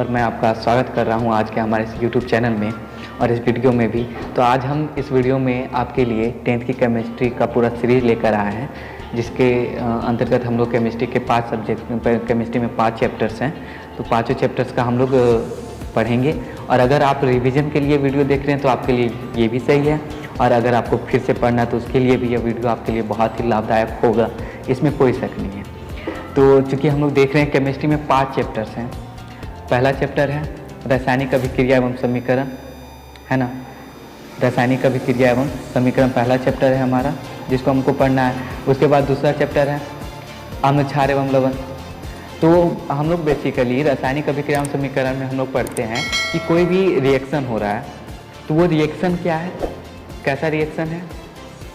और मैं आपका स्वागत कर रहा हूं आज के हमारे इस यूट्यूब चैनल में और इस वीडियो में भी। तो आज हम इस वीडियो में आपके लिए 10th की केमिस्ट्री का पूरा सीरीज लेकर आए हैं, जिसके अंतर्गत हम लोग केमिस्ट्री के 5 सब्जेक्ट, केमिस्ट्री में 5 चैप्टर्स हैं। तो पाँचों चैप्टर्स का हम लोग पढ़ेंगे। और अगर आप रिवीजन के लिए वीडियो देख रहे हैं तो आपके लिए ये भी सही है, और अगर आपको फिर से पढ़ना है तो उसके लिए भी यह वीडियो आपके लिए बहुत ही लाभदायक होगा, इसमें कोई शक नहीं है। तो चूँकि हम लोग देख रहे हैं केमिस्ट्री में 5 चैप्टर्स हैं। पहला चैप्टर है रासायनिक अभिक्रिया एवं समीकरण, है ना। रासायनिक अभिक्रिया एवं समीकरण पहला चैप्टर है हमारा, जिसको हमको पढ़ना है। उसके बाद दूसरा चैप्टर है अम्ल क्षार एवं लवण। तो हम लोग बेसिकली रासायनिक अभिक्रिया एवं समीकरण में हम लोग पढ़ते हैं कि कोई भी रिएक्शन हो रहा है तो वो रिएक्शन क्या है, कैसा रिएक्शन है,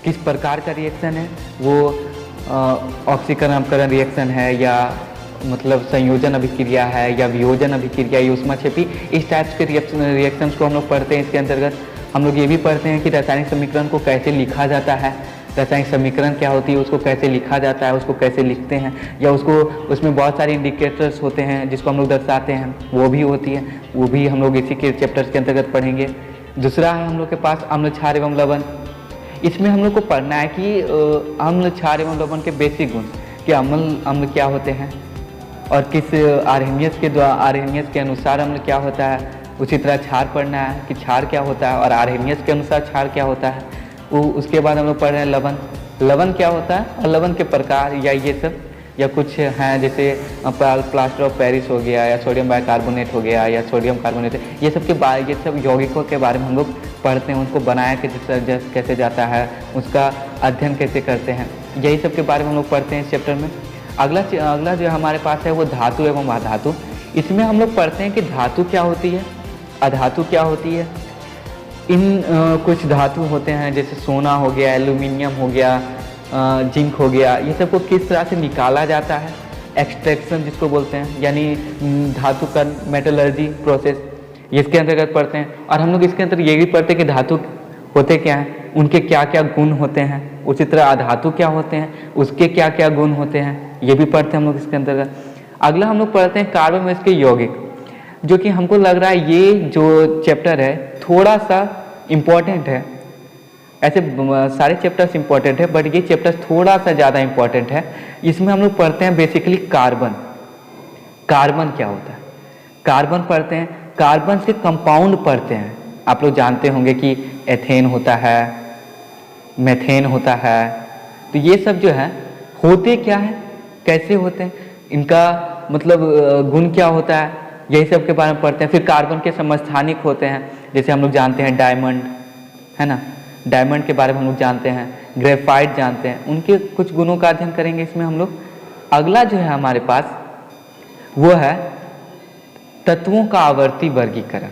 किस प्रकार का रिएक्शन है, वो ऑक्सीकरण अपकरण रिएक्शन है या मतलब संयोजन अभिक्रिया है या वियोजन अभिक्रिया या ऊष्माक्षेपी, इस टाइप्स के रिएक्शंस को हम लोग पढ़ते हैं। इसके अंतर्गत हम लोग ये भी पढ़ते हैं कि रासायनिक समीकरण को कैसे लिखा जाता है, रासायनिक समीकरण क्या होती है, उसको कैसे लिखा जाता है, उसको कैसे लिखते हैं, या उसको उसमें बहुत सारे इंडिकेटर्स होते हैं जिसको हम लोग दर्शाते हैं, वो भी होती है, वो भी हम लोग इसी के चैप्टर्स के अंतर्गत पढ़ेंगे। दूसरा है हम लोग के पास अम्ल क्षार एवं लवण। इसमें हम लोग को पढ़ना है कि अम्ल क्षार एवं लवण के बेसिक गुण, कि अम्ल क्या होते हैं और किस आर्हेनियस के अनुसार अम्ल क्या होता है। उसी तरह क्षार पढ़ना है कि क्षार क्या होता है और आर्हेनियस के अनुसार क्षार क्या होता है। उसके बाद हम लोग पढ़ रहे हैं लवण क्या होता है और लवण के प्रकार, या ये सब, या कुछ हैं जैसे प्लास्टर ऑफ पेरिस हो गया या सोडियम बाइकार्बोनेट हो गया या सोडियम कार्बोनेट, ये सब यौगिकों के बारे में हम लोग पढ़ते हैं। उनको बनाया कैसे जाता है, उसका अध्ययन कैसे करते हैं, यही सब के बारे में हम लोग पढ़ते हैं इस चैप्टर में। अगला जो हमारे पास है वो धातु एवं अधातु। इसमें हम लोग पढ़ते हैं कि धातु क्या होती है, अधातु क्या होती है। इन कुछ धातु होते हैं जैसे सोना हो गया, एल्यूमिनियम हो गया, जिंक हो गया, ये सब को किस तरह से निकाला जाता है, एक्सट्रैक्शन जिसको बोलते हैं, यानी धातु का मेटलर्जी प्रोसेस, इसके अंतर्गत पढ़ते हैं। और हम लोग इसके अंदर ये भी पढ़ते हैं कि धातु होते क्या हैं, उनके क्या क्या गुण होते हैं। उसी तरह अधातु क्या होते हैं, उसके क्या क्या गुण होते हैं, ये भी पढ़ते हैं हम लोग इसके अंतर्गत। अगला हम लोग पढ़ते हैं कार्बन में इसके यौगिक, जो कि हमको लग रहा है ये जो चैप्टर है थोड़ा सा इम्पॉर्टेंट है। ऐसे सारे चैप्टर्स इम्पॉर्टेंट है, बट ये चैप्टर थोड़ा सा ज़्यादा इम्पॉर्टेंट है। इसमें हम लोग पढ़ते हैं बेसिकली कार्बन क्या होता है, कार्बन पढ़ते हैं, कार्बन से कंपाउंड पढ़ते हैं। आप लोग जानते होंगे कि एथेन होता है, मेथेन होता है, तो ये सब जो है होते क्या है, कैसे होते हैं, इनका मतलब गुण क्या होता है, यही सब के बारे में पढ़ते हैं। फिर कार्बन के समस्थानिक होते हैं, जैसे हम लोग जानते हैं डायमंड, है ना, डायमंड के बारे में हम लोग जानते हैं, ग्रेफाइट जानते हैं, उनके कुछ गुणों का अध्ययन करेंगे इसमें हम लोग। अगला जो है हमारे पास वो है तत्वों का आवर्ती वर्गीकरण।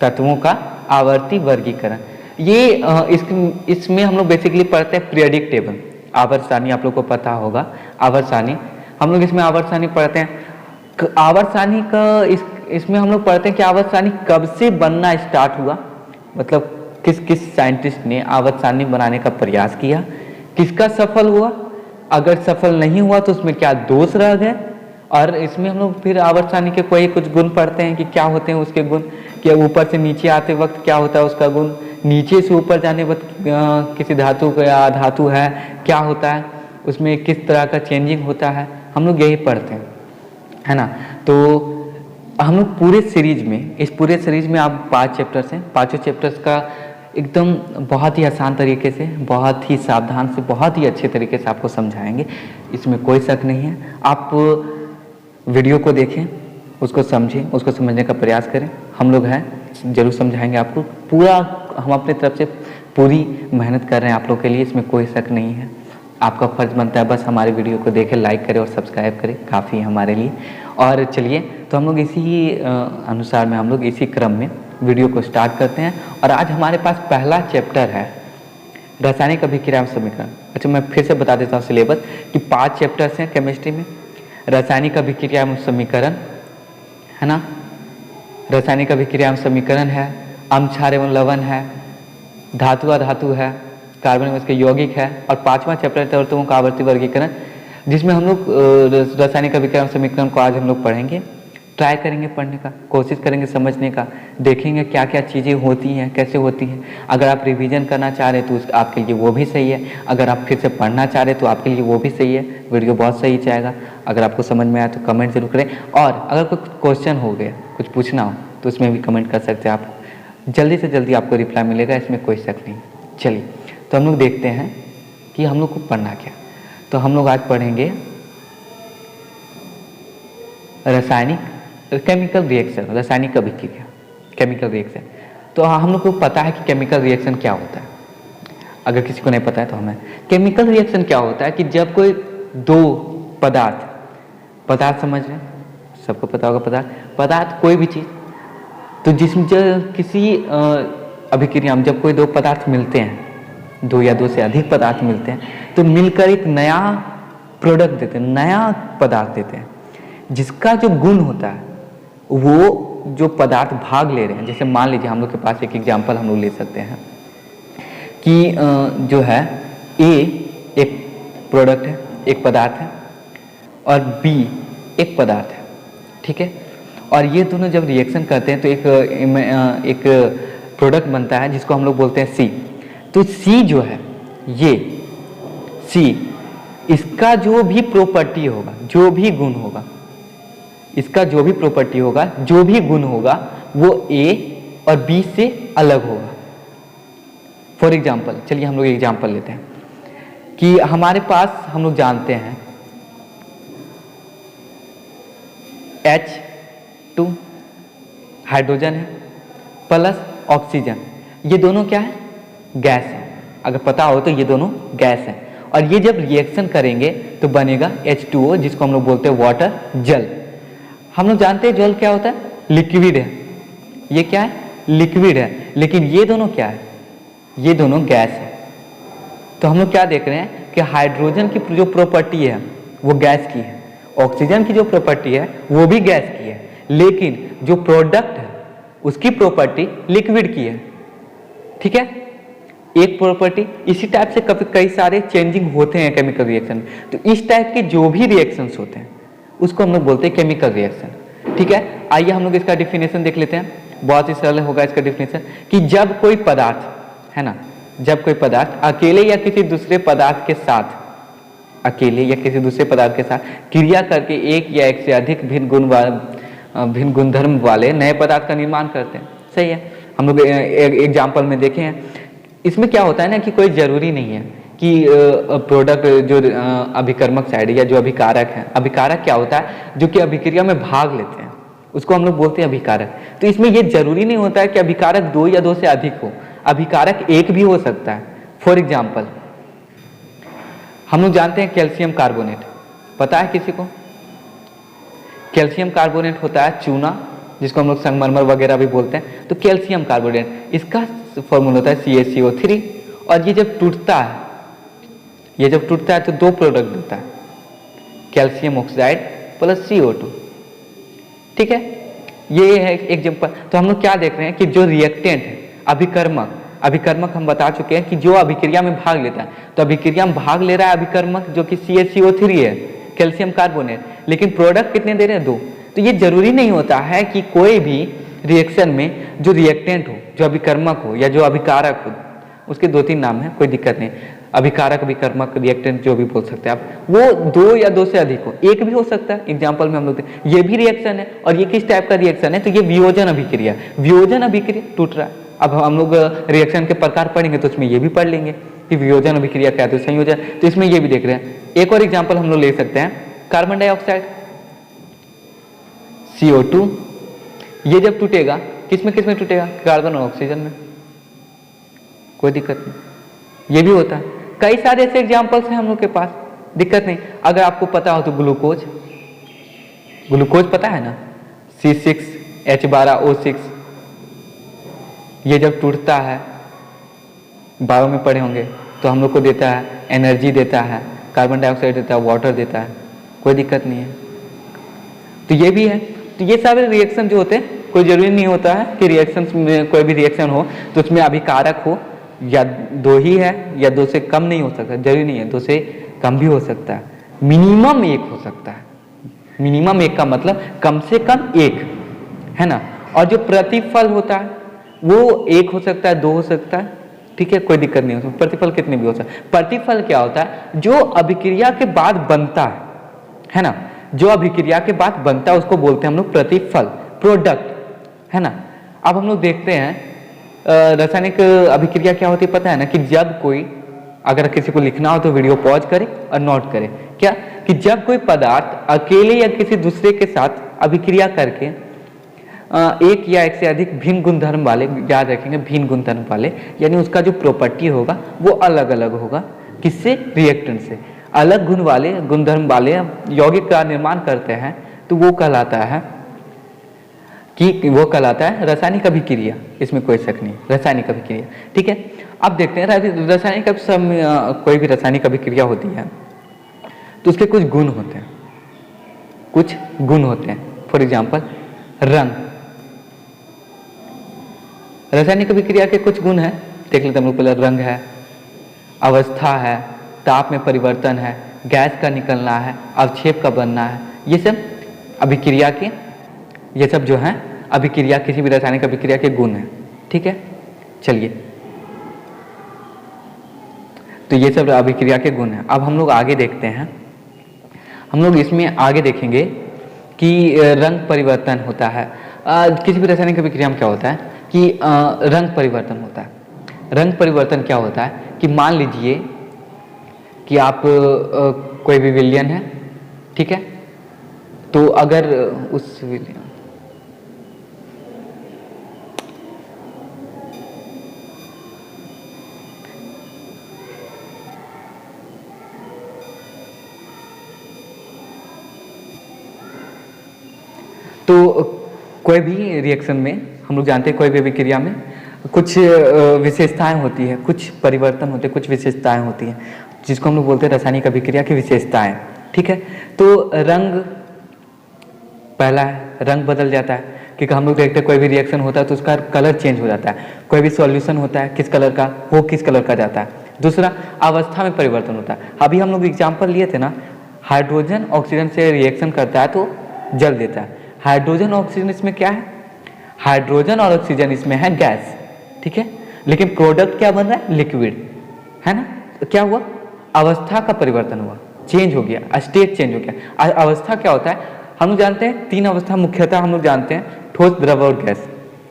तत्वों का आवर्ती वर्गीकरण, ये इसमें हम लोग बेसिकली पढ़ते हैं पीरियडिक टेबल, आवर्त सारणी, आप लोग को पता होगा आवर्त सारणी। हम लोग इसमें आवर्त सारणी पढ़ते हैं। आवर्त सारणी का इसमें हम लोग पढ़ते हैं कि आवर्त सारणी कब से बनना स्टार्ट हुआ, मतलब किस साइंटिस्ट ने आवर्त सारणी बनाने का प्रयास किया, किसका सफल हुआ, अगर सफल नहीं हुआ तो उसमें क्या दोष रह गए। और इसमें हम लोग फिर आवर्त सारणी के कोई कुछ गुण पढ़ते हैं कि क्या होते हैं उसके गुण, कि ऊपर से नीचे आते वक्त क्या होता है उसका गुण, नीचे से ऊपर जाने वक्त किसी धातु का या अधातु है क्या होता है, उसमें किस तरह का चेंजिंग होता है, हम लोग यही पढ़ते हैं, है ना। तो हम लोग पूरे सीरीज में, इस पूरे सीरीज में आप 5 चैप्टर्स हैं, पाँचों चैप्टर्स का एकदम बहुत ही आसान तरीके से, बहुत ही सावधान से, बहुत ही अच्छे तरीके से आपको समझाएंगे, इसमें कोई शक नहीं है। आप वीडियो को देखें, उसको समझें, उसको समझने का प्रयास करें, हम लोग हैं जरूर समझाएंगे आपको। पूरा हम अपने तरफ से पूरी मेहनत कर रहे हैं आप लोग के लिए, इसमें कोई शक नहीं है। आपका फर्ज बनता है बस हमारे वीडियो को देखें, लाइक करें और सब्सक्राइब करें, काफ़ी है हमारे लिए। और चलिए, तो हम लोग इसी अनुसार में, हम लोग इसी क्रम में वीडियो को स्टार्ट करते हैं। और आज हमारे पास पहला चैप्टर है रासायनिक अभिक्रिया एवं समीकरण। अच्छा, मैं फिर से बता देता हूँ सिलेबस कि 5 चैप्टर्स हैं केमिस्ट्री में। रासायनिक अभिक्रिया एवं समीकरण, है ना, रासायनिक अभिक्रिया एवं समीकरण है, अम्ल क्षार एवं लवण है, धातु अधातु है, कार्बन में इसके यौगिक है, और 5वां चैप्टर तत्वों का आवर्ती वर्गीकरण, जिसमें हम लोग रासायनिक अभिक्रिया एवं समीकरण को आज हम लोग पढ़ेंगे। ट्राई करेंगे पढ़ने का, कोशिश करेंगे समझने का, देखेंगे क्या क्या चीज़ें होती हैं, कैसे होती हैं। अगर आप रिवीजन करना चाह रहे हैं तो आपके लिए वो भी सही है, अगर आप फिर से पढ़ना चाह रहे हैं तो आपके लिए वो भी सही है। वीडियो बहुत सही जाएगा। अगर आपको समझ में आया तो कमेंट जरूर करें, और अगर कोई क्वेश्चन हो गया, कुछ पूछना हो तो उसमें भी कमेंट कर सकते हैं आप, जल्दी से जल्दी आपको रिप्लाई मिलेगा, इसमें कोई शक नहीं। चलिए तो हम लोग देखते हैं कि हम लोग को पढ़ना क्या। तो हम लोग आज पढ़ेंगे रासायनिक केमिकल रिएक्शन, रासायनिक अभिक्रिया, केमिकल रिएक्शन। तो हम लोग को पता है कि केमिकल रिएक्शन क्या होता है। अगर किसी को नहीं पता है तो हमें केमिकल रिएक्शन क्या होता है कि जब कोई दो पदार्थ समझ रहे हैं, सबको पता होगा पदार्थ कोई भी चीज़, तो जिसमें जब किसी अभिक्रिया में जब कोई दो पदार्थ मिलते हैं, दो या दो से अधिक पदार्थ मिलते हैं, तो मिलकर एक नया प्रोडक्ट देते हैं, नया पदार्थ देते हैं, जिसका जो गुण होता है वो जो पदार्थ भाग ले रहे हैं। जैसे मान लीजिए हम लोग के पास एक एग्जांपल हम लोग ले सकते हैं कि जो है ए एक प्रोडक्ट है, एक पदार्थ है, और बी एक पदार्थ है, ठीक है। और ये दोनों जब रिएक्शन करते हैं तो एक प्रोडक्ट बनता है जिसको हम लोग बोलते हैं सी। तो सी जो है, ये सी, इसका जो भी प्रॉपर्टी होगा, जो भी गुण होगा, इसका जो भी प्रॉपर्टी होगा, जो भी गुण होगा, वो ए और बी से अलग होगा। फॉर एग्जाम्पल, चलिए हम लोग एग्जाम्पल लेते हैं कि हमारे पास हम लोग जानते हैं H2 हाइड्रोजन है प्लस ऑक्सीजन, ये दोनों क्या है? गैस है। अगर पता हो तो ये दोनों गैस है, और ये जब रिएक्शन करेंगे तो बनेगा H2O, जिसको हम लोग बोलते हैं वाटर, जल। हम लोग जानते हैं जल क्या होता है? लिक्विड है। ये क्या है? लिक्विड है। लेकिन ये दोनों क्या है? ये दोनों गैस है। तो हम लोग क्या देख रहे हैं कि हाइड्रोजन की जो प्रॉपर्टी है वो गैस की है, ऑक्सीजन की जो प्रॉपर्टी है वो भी गैस की है, लेकिन जो प्रोडक्ट है उसकी प्रॉपर्टी लिक्विड की है, ठीक है। एक प्रॉपर्टी, इसी टाइप से कई सारे चेंजिंग होते हैं केमिकल रिएक्शन। तो इस टाइप के जो भी रिएक्शंस होते हैं उसको हम लोग बोलते हैं केमिकल रिएक्शन, ठीक है। आइए हम लोग इसका डिफिनेशन देख लेते हैं, बहुत ही सरल होगा इसका डिफिनेशन। कि जब कोई पदार्थ है ना, जब कोई पदार्थ अकेले या किसी दूसरे पदार्थ के साथ, अकेले या किसी दूसरे पदार्थ के साथ क्रिया करके एक या एक से अधिक भिन्न गुणधर्म वाले नए पदार्थ का निर्माण करते हैं, सही है। हम लोग एग्जाम्पल में देखे हैं। इसमें क्या होता है ना कि कोई जरूरी नहीं है कि प्रोडक्ट जो अभिकर्मक साइड या जो अभिकारक है, अभिकारक क्या होता है? जो कि अभिक्रिया में भाग लेते हैं, उसको हम लोग बोलते हैं अभिकारक। तो इसमें ये जरूरी नहीं होता है कि अभिकारक दो या दो से अधिक हो, अभिकारक एक भी हो सकता है। फॉर एग्जाम्पल हम लोग जानते हैं कैल्शियम कार्बोनेट, पता है किसी को? कैल्शियम कार्बोनेट होता है चूना, जिसको हम लोग संगमरमर वगैरह भी बोलते हैं। तो कैल्शियम कार्बोनेट, इसका फॉर्मूला होता है CaCO3, और ये जब टूटता है, ये जब टूटता है तो दो प्रोडक्ट देता है, कैल्शियम ऑक्साइड प्लस CO2, ठीक है। ये है एग्जाम्पल। तो हम लोग क्या देख रहे हैं कि जो रिएक्टेंट है, अभिकर्मक हम बता चुके हैं कि जो अभिक्रिया में भाग लेता है, तो अभिक्रिया में भाग ले रहा है अभिकर्मक जो कि CaCO3 है, कैल्शियम कार्बोनेट, लेकिन प्रोडक्ट कितने दे रहे हैं? दो। तो ये जरूरी नहीं होता है कि कोई भी रिएक्शन में जो रिएक्टेंट हो, जो अभिकर्मक हो या जो अभिकारक हो, उसके दो तीन नाम है, कोई दिक्कत नहीं। अभिकारक, अभिकर्मक, रिएक्टेंट जो भी बोल सकते हैं आप, वो दो या दो से अधिक हो, एक भी हो सकता है। एग्जाम्पल में हम लोग ये भी रिएक्शन है, और ये किस टाइप का रिएक्शन है? तो ये वियोजन अभिक्रिया, वियोजन अभिक्रिया, टूट रहा है। अब हम लोग रिएक्शन के प्रकार पढ़ेंगे तो उसमें ये भी पढ़ लेंगे कि वियोजन अभिक्रिया क्या है, तो संयोजन, तो इसमें ये भी देख रहे हैं। एक और एग्जाम्पल हम लोग ले सकते हैं, कार्बन डाइऑक्साइड CO2, ये जब टूटेगा किसमें टूटेगा? कार्बन और ऑक्सीजन में, कोई दिक्कत नहीं, ये भी होता है। कई सारे ऐसे एग्जाम्पल्स हैं हम लोग के पास, दिक्कत नहीं। अगर आपको पता हो तो ग्लूकोज पता है ना, C6H12O6, ये जब टूटता है, बायो में पढ़े होंगे, तो हम लोग को देता है एनर्जी, देता है कार्बन डाइऑक्साइड, देता है वाटर, देता है, कोई दिक्कत नहीं है। तो ये भी है। तो ये सारे रिएक्शन जो होते हैं, कोई जरूरी नहीं होता है कि रिएक्शन में कोई भी रिएक्शन हो तो उसमें अभिकारक हो, या दो ही है या दो से कम नहीं हो सकता, जरूरी नहीं है, दो से कम भी हो सकता है, मिनिमम एक हो सकता है। मिनिमम एक का मतलब कम से कम एक, है ना। और जो प्रतिफल होता है वो एक हो सकता है, दो हो सकता है, ठीक है, कोई दिक्कत नहीं हो सकती, प्रतिफल कितने भी हो सकता है। प्रतिफल क्या होता है? जो अभिक्रिया के बाद बनता है ना, जो अभिक्रिया के बाद बनता है उसको बोलते हैं हम लोग प्रतिफल, प्रोडक्ट, है ना। अब हम लोग देखते हैं रासायनिक अभिक्रिया क्या होती है पता है ना, कि जब कोई, अगर किसी को लिखना हो तो वीडियो पॉज करे और नोट करे, क्या कि जब कोई पदार्थ अकेले या किसी दूसरे के साथ अभिक्रिया करके एक या एक से अधिक भिन्न गुणधर्म वाले, याद रखेंगे भिन्न गुणधर्म वाले, यानी उसका जो प्रॉपर्टी होगा वो अलग अलग होगा, किससे? रिएक्टेंट से। अलग गुण वाले, गुणधर्म वाले यौगिक का निर्माण करते हैं तो वो कहलाता है कि वो कहलाता है रासायनिक अभिक्रिया, इसमें कोई शक नहीं, रासायनिक अभिक्रिया, ठीक है। अब देखते हैं रासायनिक, कोई भी रासायनिक अभिक्रिया होती है तो उसके कुछ गुण होते हैं, कुछ गुण होते हैं। फॉर एग्जाम्पल रंग, रासायनिक अभिक्रिया के कुछ गुण हैं, देख लेते हैं हम लोग। पहले रंग है, अवस्था है, ताप में परिवर्तन है, गैस का निकलना है, अवक्षेप का बनना है, ये सब अभिक्रिया के, ये सब जो है अभिक्रिया, किसी भी रासायनिक अभिक्रिया के गुण हैं, ठीक है। चलिए, तो ये सब अभिक्रिया के गुण हैं। अब हम लोग आगे देखते हैं, हम लोग इसमें आगे देखेंगे कि रंग परिवर्तन होता है। किसी भी रासायनिक अभिक्रिया में क्या होता है कि रंग परिवर्तन होता है। रंग परिवर्तन क्या होता है कि मान लीजिए कि आप कोई भी विलयन है, ठीक है, तो अगर उस विलयन, तो कोई भी रिएक्शन में हम लोग जानते हैं, कोई भी अभिक्रिया में कुछ विशेषताएं होती है, कुछ परिवर्तन होते हैं, कुछ विशेषताएं होती हैं, जिसको हम लोग बोलते हैं रासायनिक अभिक्रिया की विशेषताएं, ठीक है। तो रंग, पहला है रंग बदल जाता है, क्योंकि हम लोग देखते हैं कोई भी रिएक्शन होता है तो उसका कलर चेंज हो जाता है। कोई भी सॉल्यूशन होता है किस कलर का, वो किस कलर का जाता है। दूसरा, अवस्था में परिवर्तन होता है। अभी हम लोग एग्जाम्पल लिए थे ना, हाइड्रोजन ऑक्सीजन से रिएक्शन करता है तो जल देता है। हाइड्रोजन ऑक्सीजन इसमें क्या है, हाइड्रोजन और ऑक्सीजन इसमें है गैस, ठीक है, लेकिन प्रोडक्ट क्या बन रहा है, लिक्विड, है ना। तो क्या हुआ, अवस्था का परिवर्तन हुआ, चेंज हो गया, स्टेट चेंज हो गया। अवस्था क्या होता है, हम लोग जानते हैं तीन अवस्था मुख्यतः हम लोग जानते हैं, ठोस, द्रव और गैस।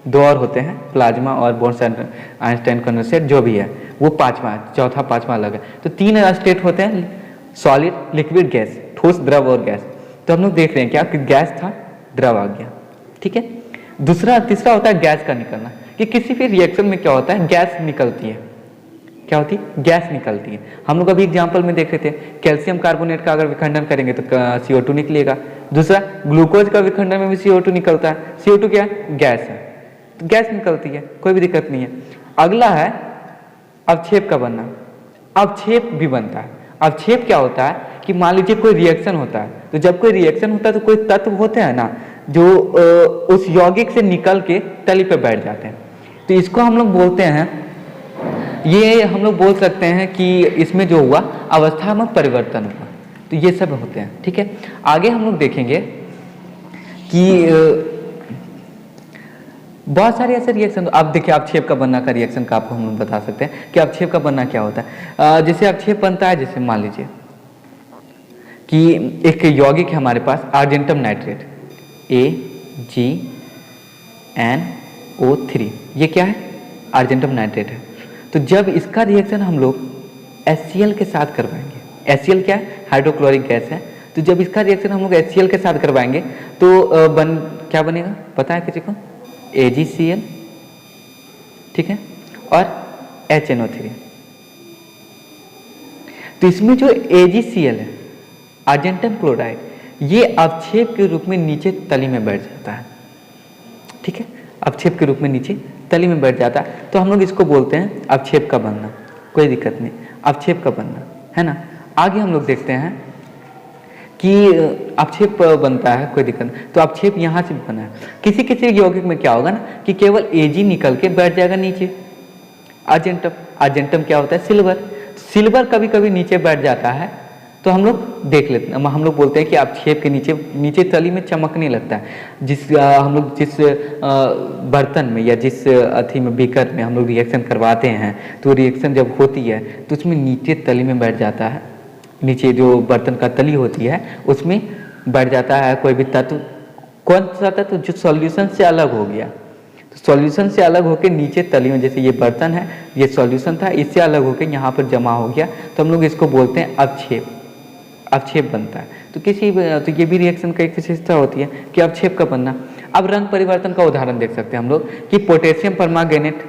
दो और होते हैं, प्लाज्मा और बोर्न-आइंस्टाइन कंडेंसेट, जो भी है वो पांचवा है, चौथा पांचवा अलग है। तो तीन स्टेट होते हैं, सॉलिड, लिक्विड, गैस, ठोस, द्रव और गैस। तो हम लोग देख रहे हैं क्या कि गैस था, द्रव आ गया, ठीक है। दूसरा, तीसरा होता है गैस का निकलना, कि किसी भी रिएक्शन में क्या होता है, गैस निकलती है। क्या होती है, गैस निकलती है। हम लोग अभी एग्जांपल में देख रहे थे, कैल्शियम कार्बोनेट का अगर विखंडन करेंगे तो CO2 निकलेगा। दूसरा, ग्लूकोज का विखंडन में भी CO2 निकलता है। CO2 क्या है, गैस है, तो गैस निकलती है, कोई भी दिक्कत नहीं है। अगला है अवक्षेप का बनना, अवक्षेप भी बनता है। अवक्षेप क्या होता है कि मान लीजिए कोई रिएक्शन होता है, तो जब कोई रिएक्शन होता है तो कोई तत्व होते हैं ना जो उस यौगिक से निकल के तली पे बैठ जाते हैं, तो इसको हम लोग बोलते हैं, ये हम लोग बोल सकते हैं कि इसमें जो हुआ अवस्था में परिवर्तन हुआ। तो ये सब होते हैं, ठीक है। आगे हम लोग देखेंगे कि बहुत सारे ऐसे रिएक्शन, आप देखिए अवक्षेप का बनना का रिएक्शन का आपको हम लोग बता सकते हैं कि अवक्षेप का बनना क्या होता है। जैसे अवक्षेप बनता है, जैसे मान लीजिए कि एक यौगिक है हमारे पास, आर्जेंटम नाइट्रेट, AgNO3, ये क्या है, आर्जेंटम नाइट्रेट है। तो जब इसका रिएक्शन हम लोग HCl के साथ करवाएंगे, HCl क्या है, हाइड्रोक्लोरिक गैस है, तो जब इसका रिएक्शन हम लोग HCl के साथ करवाएंगे तो क्या बनेगा पता है किसी को, AgCl, ठीक है, और HNO3। तो इसमें जो AgCl है, आर्जेंटम क्लोराइड, ये अवक्षेप के रूप में नीचे तली में बैठ जाता है, ठीक है, अवक्षेप के रूप में नीचे तली में बैठ जाता है। तो हम लोग इसको बोलते हैं अवक्षेप का बनना, कोई दिक्कत नहीं, अवक्षेप का बनना, है ना। आगे हम लोग देखते हैं कि अवक्षेप बनता है, कोई दिक्कत नहीं, तो अवक्षेप यहाँ से बना है। किसी किसी यौगिक में क्या होगा ना कि केवल Ag निकल के बैठ जाएगा नीचे, आर्जेंटम, आर्जेंटम क्या होता है, सिल्वर, सिल्वर कभी कभी नीचे बैठ जाता है, तो हम लोग देख लेते हैं, हम लोग बोलते हैं कि अवक्षेप के नीचे तली में चमकने लगता है। हम लोग जिस बर्तन में या जिस अथी में बीकर में हम लोग रिएक्शन करवाते हैं, तो रिएक्शन जब होती है तो उसमें नीचे तली में बैठ जाता है, नीचे जो बर्तन का तली होती है उसमें बैठ जाता है कोई भी तत्व। कौन सा तत्व? जो सॉल्यूशन से अलग हो गया। तो सॉल्यूशन से अलग होकर नीचे तली में, जैसे ये बर्तन है, ये सॉल्यूशन था, इससे अलग होकर यहाँ पर जमा हो गया, तो हम लोग इसको बोलते हैं अवक्षेप। अवक्षेप बनता है। तो ये भी रिएक्शन का एक विशेषता होती है कि अवक्षेप का बनना। अब रंग परिवर्तन का उदाहरण देख सकते हैं हम लोग कि पोटेशियम परमांगनेट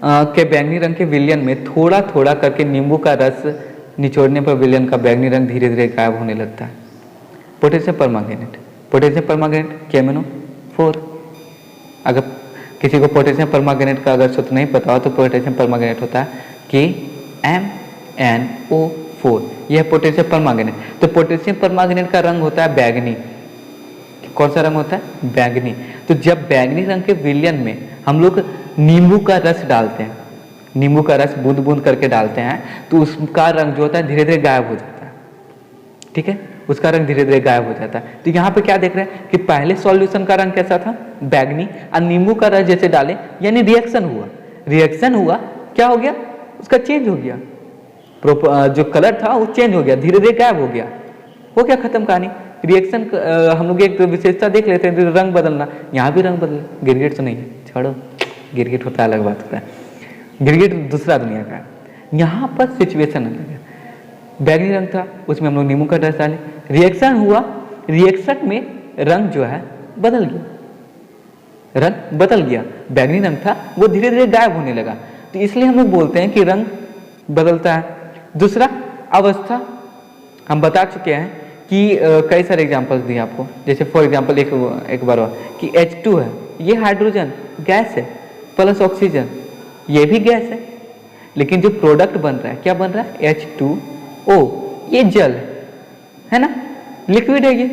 के बैंगनी रंग के विलयन में थोड़ा थोड़ा करके नींबू का रस निचोड़ने पर विलयन का बैंगनी रंग धीरे धीरे गायब होने लगता है। Potassium permanganate KMnO4। अगर किसी को पोटेशियम परमांगनेट का अगर सूत्र नहीं पता हो तो पोटेशियम परमांगनेट होता है KMnO4। यह पोटेशियम परमांगनेट। तो पोटेशियम परमांगनेट का रंग होता है बैंगनी। कौन सा रंग होता है? बैंगनी। तो जब बैंगनी रंग के विलयन में हम लोग नींबू का रस डालते हैं, नींबू का रस बूंद बूंद करके डालते हैं, तो उसका रंग जो होता है धीरे धीरे गायब हो जाता है। ठीक है, उसका रंग धीरे धीरे गायब हो जाता है। तो यहाँ पे क्या देख रहे हैं कि पहले सॉल्यूशन का रंग कैसा था? बैंगनी। और नींबू का रस जैसे डाले यानी रिएक्शन हुआ, क्या हो गया? उसका चेंज हो गया, जो कलर था वो चेंज हो गया, धीरे धीरे गायब हो गया, खत्म कहानी। रिएक्शन हम लोग एक विशेषता देख लेते हैं, रंग बदलना। यहाँ भी रंग बदल, गिरगिट तो नहीं है, छोड़ो, गिरगिट होता है अलग बात होता है, गिरगिट दूसरा दुनिया का है। यहाँ पर सिचुएशन अलग है। बैंगनी रंग था, उसमें हम लोग नींबू का रस डाले, रिएक्शन हुआ, रिएक्शन में रंग जो है बदल गया, रंग बदल गया। बैंगनी रंग था वो धीरे धीरे गायब होने लगा। तो इसलिए हम लोग बोलते हैं कि रंग बदलता है। दूसरा, अवस्था। हम बता चुके हैं कि कई सारे एग्जांपल्स दिए आपको, जैसे फॉर एग्जांपल एक बार और कि H2 है, ये हाइड्रोजन गैस है, प्लस ऑक्सीजन ये भी गैस है, लेकिन जो प्रोडक्ट बन रहा है क्या बन रहा है? H2O, ये जल है ना, लिक्विड है, ये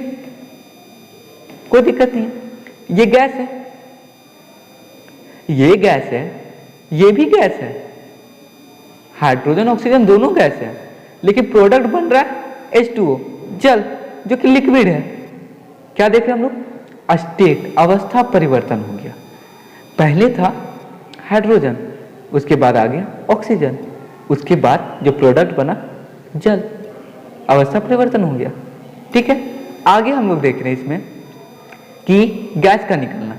कोई दिक्कत नहीं है, ये गैस है, ये गैस है, ये भी गैस है, हाइड्रोजन ऑक्सीजन दोनों गैस है, लेकिन प्रोडक्ट बन रहा है H2O, जल, जो कि लिक्विड है। क्या देख रहे हैं हम लोग? स्टेट, अवस्था परिवर्तन हो गया। पहले था हाइड्रोजन, उसके बाद आ गया ऑक्सीजन, उसके बाद जो प्रोडक्ट बना जल, अवस्था परिवर्तन हो गया। ठीक है, आगे हम लोग देख रहे हैं इसमें कि गैस का निकलना।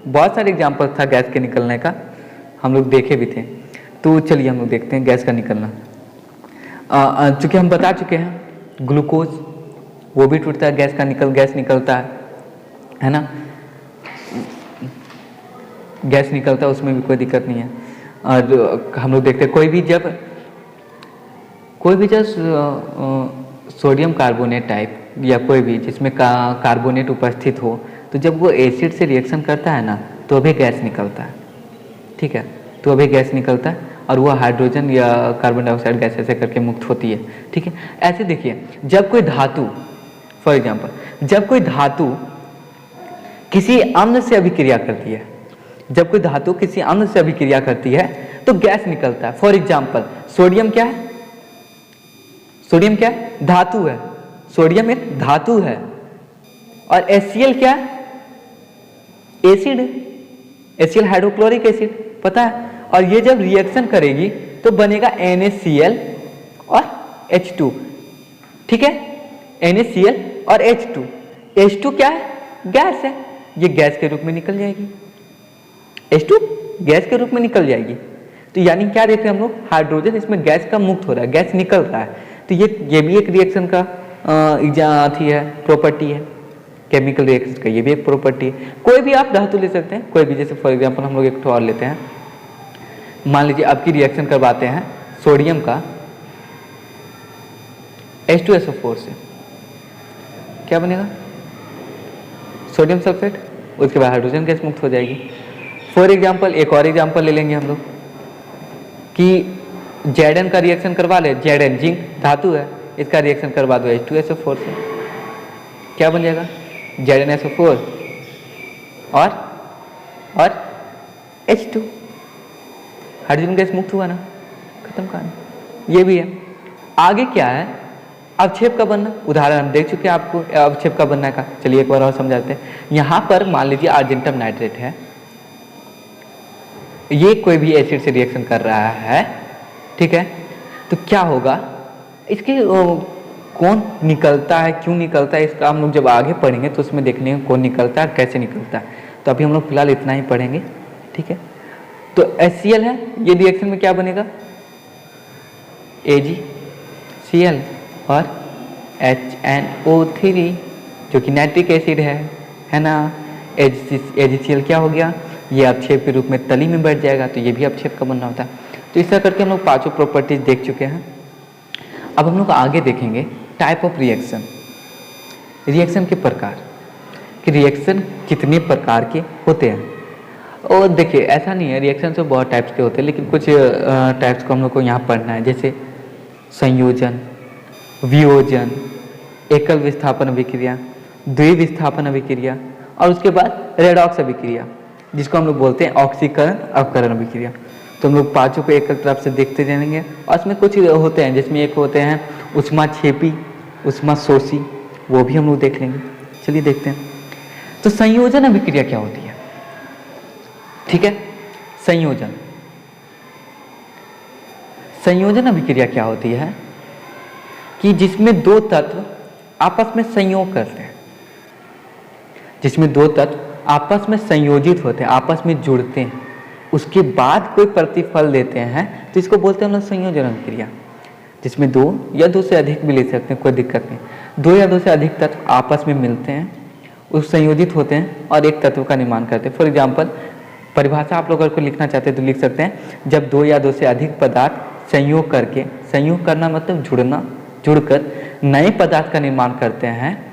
बहुत सारे एग्जाम्पल था गैस के निकलने का, हम लोग देखे भी थे। तो चलिए हम लोग देखते हैं गैस का निकलना। चूंकि हम बता चुके हैं ग्लूकोज वो भी टूटता है, गैस निकलता है ना, गैस निकलता है, उसमें भी कोई दिक्कत नहीं है। और हम लोग देखते हैं कोई भी जब सोडियम कार्बोनेट टाइप या कोई भी जिसमें कार्बोनेट उपस्थित हो, तो जब वो एसिड से रिएक्शन करता है ना, तो अभी गैस निकलता है। ठीक है, तो अभी गैस निकलता है और वो हाइड्रोजन या कार्बन डाइऑक्साइड गैस ऐसे करके मुक्त होती है। ठीक है, ऐसे देखिए, जब कोई धातु, फॉर एग्जाम्पल जब कोई धातु किसी अम्ल से अभिक्रिया करती है, जब कोई धातु किसी अम्ल से अभिक्रिया करती है तो गैस निकलता है। फॉर एग्जाम्पल सोडियम क्या है? सोडियम क्या है? धातु है, सोडियम एक धातु है। और HCl क्या है? एसिड है, HCl हाइड्रोक्लोरिक एसिड, पता है। और ये जब रिएक्शन करेगी तो बनेगा NaCl और H2। ठीक है, NaCl और H2। H2 क्या है? गैस है, ये गैस के रूप में निकल जाएगी, H2 गैस के रूप में निकल जाएगी। तो यानी क्या देख रहे हैं हम लोग? हाइड्रोजन इसमें गैस का मुक्त हो रहा है, गैस निकल रहा है। तो ये भी एक रिएक्शन का प्रॉपर्टी है, केमिकल रिएक्शन का ये भी एक प्रॉपर्टी है। कोई भी आप धातु ले सकते हैं, कोई भी, जैसे फॉर एग्जांपल हम लोग एक और लेते हैं, मान लीजिए आपकी रिएक्शन करवाते हैं सोडियम का H2SO4 से, क्या बनेगा? सोडियम सल्फेट, उसके बाद हाइड्रोजन गैस मुक्त हो जाएगी। फॉर एग्जांपल एक और एग्जांपल ले लेंगे हम लोग कि Zn का रिएक्शन करवा ले, Zn जिंक धातु है, इसका रिएक्शन करवा दो H2SO4 से, क्या बन जाएगा? ZnSO4 और H2, हाइड्रोजन गैस मुक्त हुआ ना, खत्म कहानी। ये भी है। आगे क्या है अवक्षेप का बनना, उदाहरण हम देख चुके हैं आपको अवक्षेप का बनना का। चलिए एक बार और समझाते हैं। यहाँ पर मान लीजिए अर्जेंटम नाइट्रेट है, ये कोई भी एसिड से रिएक्शन कर रहा है, ठीक है। तो क्या होगा, इसके कौन निकलता है, क्यों निकलता है, इसका हम लोग जब आगे पढ़ेंगे तो उसमें देखने में कौन निकलता है, कैसे निकलता है। तो अभी हम लोग फिलहाल इतना ही पढ़ेंगे, ठीक है। तो HCl है, ये रिएक्शन में क्या बनेगा, AgCl और HNO3 जो कि नाइट्रिक एसिड है ना। AgCl क्या हो गया, ये अवक्षेप के रूप में तली में बैठ जाएगा, तो ये भी अवक्षेप का बनना होता है। तो इस तरह करके हम लोग पांचों प्रॉपर्टीज देख चुके हैं। अब हम लोग आगे देखेंगे टाइप ऑफ रिएक्शन, रिएक्शन के प्रकार कि रिएक्शन कितने प्रकार के होते हैं। और देखिए ऐसा नहीं है, रिएक्शन तो बहुत टाइप्स के होते हैं, लेकिन कुछ टाइप्स को हम लोग को यहाँ पढ़ना है, जैसे संयोजन, वियोजन, एकल विस्थापन अभिक्रिया, द्विविस्थापन अभिक्रिया और उसके बाद रेडॉक्स अभिक्रिया, जिसको हम लोग बोलते हैं ऑक्सीकरण अवकरण अभिक्रिया। तो हम लोग पांचों को एक एक तरफ से देखते जाएंगे। और इसमें कुछ होते हैं, जिसमें एक होते हैं उष्माक्षेपी, उष्माशोषी, वो भी हम लोग देख लेंगे। चलिए देखते हैं। तो संयोजन अभिक्रिया क्या होती है, ठीक है। संयोजन, संयोजन अभिक्रिया क्या होती है कि जिसमें दो तत्व आपस में संयोग करते हैं, जिसमें दो तत्व आपस में संयोजित होते हैं, आपस में जुड़ते हैं, उसके बाद कोई प्रतिफल देते हैं, तो इसको बोलते हैं हम लोग संयोजन अभिक्रिया। जिसमें दो या दो से अधिक भी ले सकते हैं, कोई दिक्कत नहीं। दो या दो से अधिक तत्व आपस में मिलते हैं, उस संयोजित होते हैं और एक तत्व का निर्माण करते हैं। फॉर एग्जाम्पल परिभाषा आप लोग अगर को लिखना चाहते हैं तो लिख सकते हैं, जब दो या दो से अधिक पदार्थ संयोग करके, संयोग करना मतलब जुड़ना, जुड़कर नए पदार्थ का निर्माण करते हैं,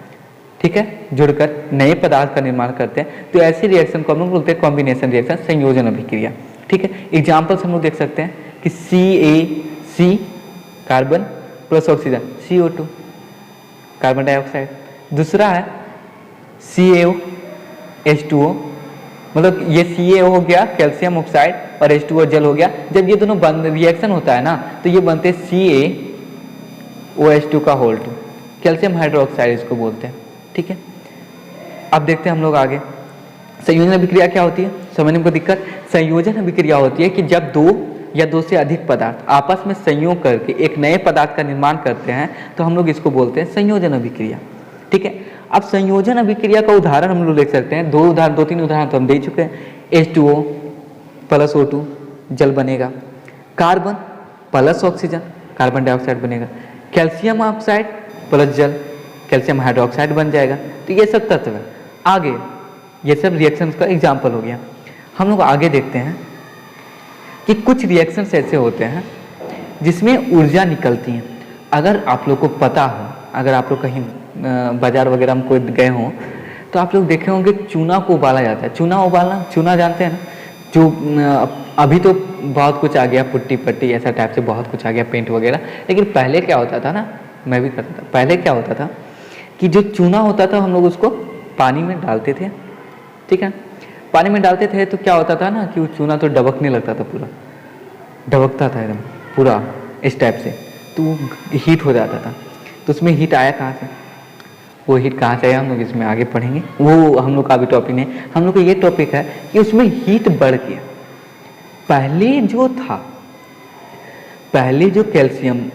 ठीक है, जुड़कर नए पदार्थ का निर्माण करते हैं, तो ऐसी रिएक्शन को हम लोग बोलते हैं कॉम्बिनेशन रिएक्शन, संयोजन अभिक्रिया, ठीक है। एग्जाम्पल्स हम लोग देख सकते हैं कि CaC carbon plus oxygen, CO2 carbon dioxide, दूसरा है CaOH2O, मतलब ये CaO हो गया कैल्शियम ऑक्साइड और H2O जल हो गया। जब ये दोनों रिएक्शन होता है ना, तो ये बनते हैं CaOH2 का होल 2, कैल्शियम हाइड्रोक्साइड इसको बोलते हैं, ठीक है। अब देखते हैं हम लोग आगे संयोजन अभिक्रिया क्या होती है, समझने में दिक्कत। संयोजन अभिक्रिया होती है कि जब दो या दो से अधिक पदार्थ आपस में संयोग करके एक नए पदार्थ का निर्माण करते हैं, तो हम लोग इसको बोलते हैं संयोजन अभिक्रिया, ठीक है। अब संयोजन अभिक्रिया का उदाहरण हम लोग देख सकते हैं, दो तीन उदाहरण तो हम दे चुके हैं। H2O प्लस O2 जल बनेगा, carbon plus oxygen carbon dioxide बनेगा, कैल्शियम ऑक्साइड प्लस जल कैल्शियम हाइड्रोक्साइड बन जाएगा। तो ये सब तत्व है। आगे ये सब रिएक्शंस का एग्जाम्पल हो गया। हम लोग आगे देखते हैं कि कुछ रिएक्शंस ऐसे होते हैं जिसमें ऊर्जा निकलती है। अगर आप लोग को पता हो, अगर आप लोग कहीं बाजार वगैरह में कोई गए हों, तो आप लोग देखे होंगे चूना को उबाला जाता है। चूना उबालना, चूना जानते हैं ना, जो अभी तो बहुत कुछ आ गया, पुट्टी पट्टी ऐसा टाइप से बहुत कुछ आ गया, पेंट वगैरह, लेकिन पहले क्या होता था ना, मैं भी करता था, पहले क्या होता था कि जो चूना होता था हम लोग उसको पानी में डालते थे, ठीक है। पानी में डालते थे तो क्या होता था ना कि वो चूना तो डबकने लगता था, पूरा डबकता था एकदम पूरा इस टाइप से, तो वो हीट हो जाता था। तो उसमें हीट आया कहाँ से, वो हीट कहाँ से आया हम लोग इसमें आगे पढ़ेंगे, वो हम लोग का भी टॉपिक नहीं। हम लोग का ये टॉपिक है कि उसमें हीट बढ़ गया। पहले जो था, पहले जो कैल्शियम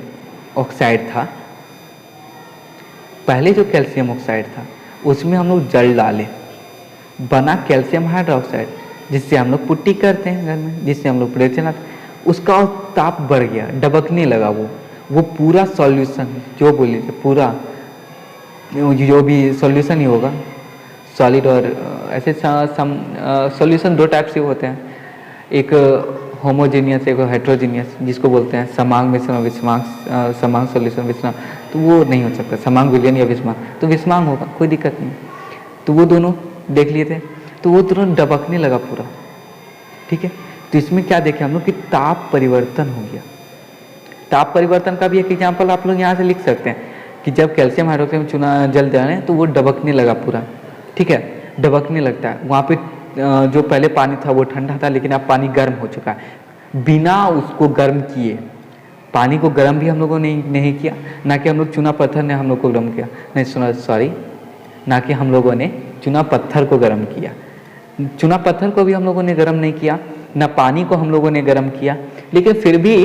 ऑक्साइड था, पहले जो कैल्शियम ऑक्साइड था उसमें हम लोग जल डाले, बना कैल्शियम हाइड्रोक्साइड, जिससे हम लोग पुट्टी करते हैं घर में, जिससे हम लोग प्लेट चलाते, उसका ताप बढ़ गया, डबकने लगा। वो पूरा सॉल्यूशन जो बोल लीजिए, पूरा जो भी सॉल्यूशन ही होगा, सॉलिड और ऐसे सॉल्यूशन दो टाइप से होते हैं, एक होमोजेनियस, एक हेट्रोजीनियस, जिसको बोलते हैं समांग मिश्रण और विषमांग, समांग सॉल्यूशन विषमांग, तो वो नहीं हो सकता, समांग विलयन या विषमांग, तो विषमांग होगा, कोई दिक्कत नहीं। तो वो दोनों देख लिए थे, तो वो तुरंत डबकने लगा पूरा, ठीक है। तो इसमें क्या देखे हम लोग कि ताप परिवर्तन हो गया। ताप परिवर्तन का भी एक एग्जाम्पल आप लोग यहाँ से लिख सकते हैं कि जब कैल्शियम हाइड्रोक्साइड में चूना जल जाए तो वो डबकने लगा पूरा, ठीक है, डबकने लगता है। वहाँ पे जो पहले पानी था वो ठंडा था, लेकिन अब पानी गर्म हो चुका है। बिना उसको गर्म किए पानी को गर्म भी हम लोगों ने नहीं किया, ना कि हम लोग चूना पत्थर ने हम लोग को गर्म किया, नहीं सॉरी, ना कि हम लोगों ने चूना पत्थर को गर्म किया। चूना पत्थर को भी हम लोगों ने गर्म नहीं किया, ना पानी को हम लोगों ने गर्म किया, लेकिन फिर भी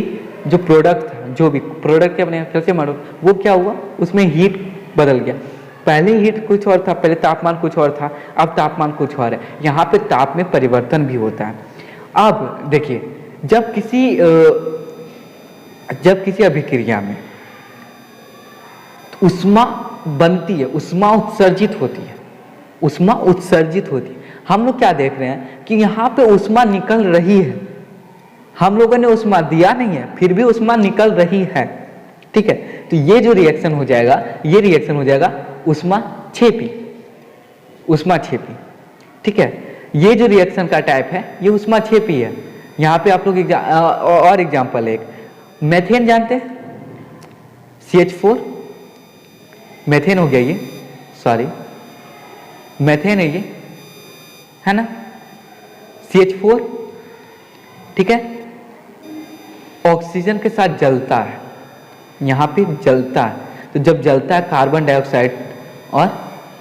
जो प्रोडक्ट था, जो भी प्रोडक्ट अपने फिर से मानो, वो क्या हुआ, उसमें हीट बदल गया। पहले हीट कुछ और था, पहले तापमान कुछ और था, अब तापमान कुछ और है। यहाँ पे ताप में परिवर्तन भी होता है। अब देखिए, जब किसी अभिक्रिया में ऊष्मा बनती है, ऊष्मा उत्सर्जित होती है, ऊष्मा उत्सर्जित होती है। हम लोग क्या देख रहे हैं कि यहाँ पे ऊष्मा निकल रही है, हम लोगों ने ऊष्मा दिया नहीं है, फिर भी ऊष्मा निकल रही है, ठीक है। तो ये जो रिएक्शन हो जाएगा, ये रिएक्शन हो जाएगा ऊष्माक्षेपी, ऊष्माक्षेपी, ठीक है। ये जो रिएक्शन का टाइप है ये ऊष्माक्षेपी है। यहाँ पे आप लोग और एग्जाम्पल, एक मेथेन जानते हैं, CH4, मेथेन हो गया ये, सॉरी मेथेन है ये, है ना, CH4, ठीक है। ऑक्सीजन के साथ जलता है, यहाँ पे जलता है। तो जब जलता है कार्बन डाइऑक्साइड और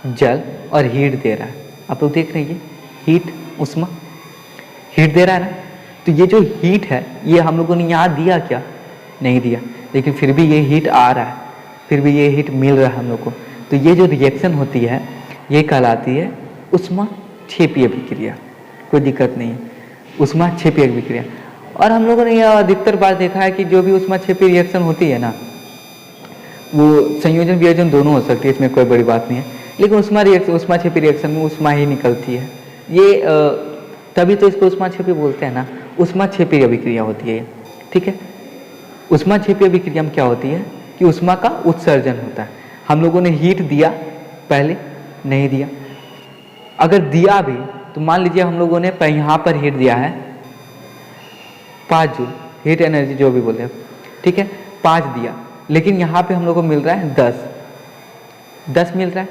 जल और हीट दे रहा है। आप लोग देख रहे हैं ये हीट, ऊष्मा, हीट दे रहा है ना। तो ये जो हीट है ये हम लोगों ने यहाँ दिया क्या, नहीं दिया, लेकिन फिर भी ये हीट आ रहा है, फिर भी ये हीट मिल रहा है हम लोग को। तो ये जो रिएक्शन होती है ये कहलाती है ऊष्माक्षेपी अभिक्रिया। कोई दिक्कत नहीं है, ऊष्माक्षेपी अभिक्रिया। और हम लोगों ने यह अधिकतर बार देखा है कि जो भी ऊष्माक्षेपी रिएक्शन होती है ना, वो संयोजन वियोजन दोनों हो सकती है, इसमें कोई बड़ी बात नहीं है, लेकिन ऊष्माक्षेपी रिएक्शन में ऊष्मा ही निकलती है। ये तभी तो इसको ऊष्माक्षेपी बोलते हैं ना, ऊष्माक्षेपी अभिक्रिया होती है, ठीक है। ऊष्माक्षेपी अभिक्रिया में क्या होती है कि ऊष्मा का उत्सर्जन होता है। हम लोगों ने हीट दिया, पहले नहीं दिया, अगर दिया भी तो मान लीजिए हम लोगों ने यहाँ पर हीट दिया है 5 जूल, हीट एनर्जी जो भी बोलते हैं, ठीक है, 5 दिया, लेकिन यहाँ पे हम लोग को मिल रहा है 10 मिल रहा है,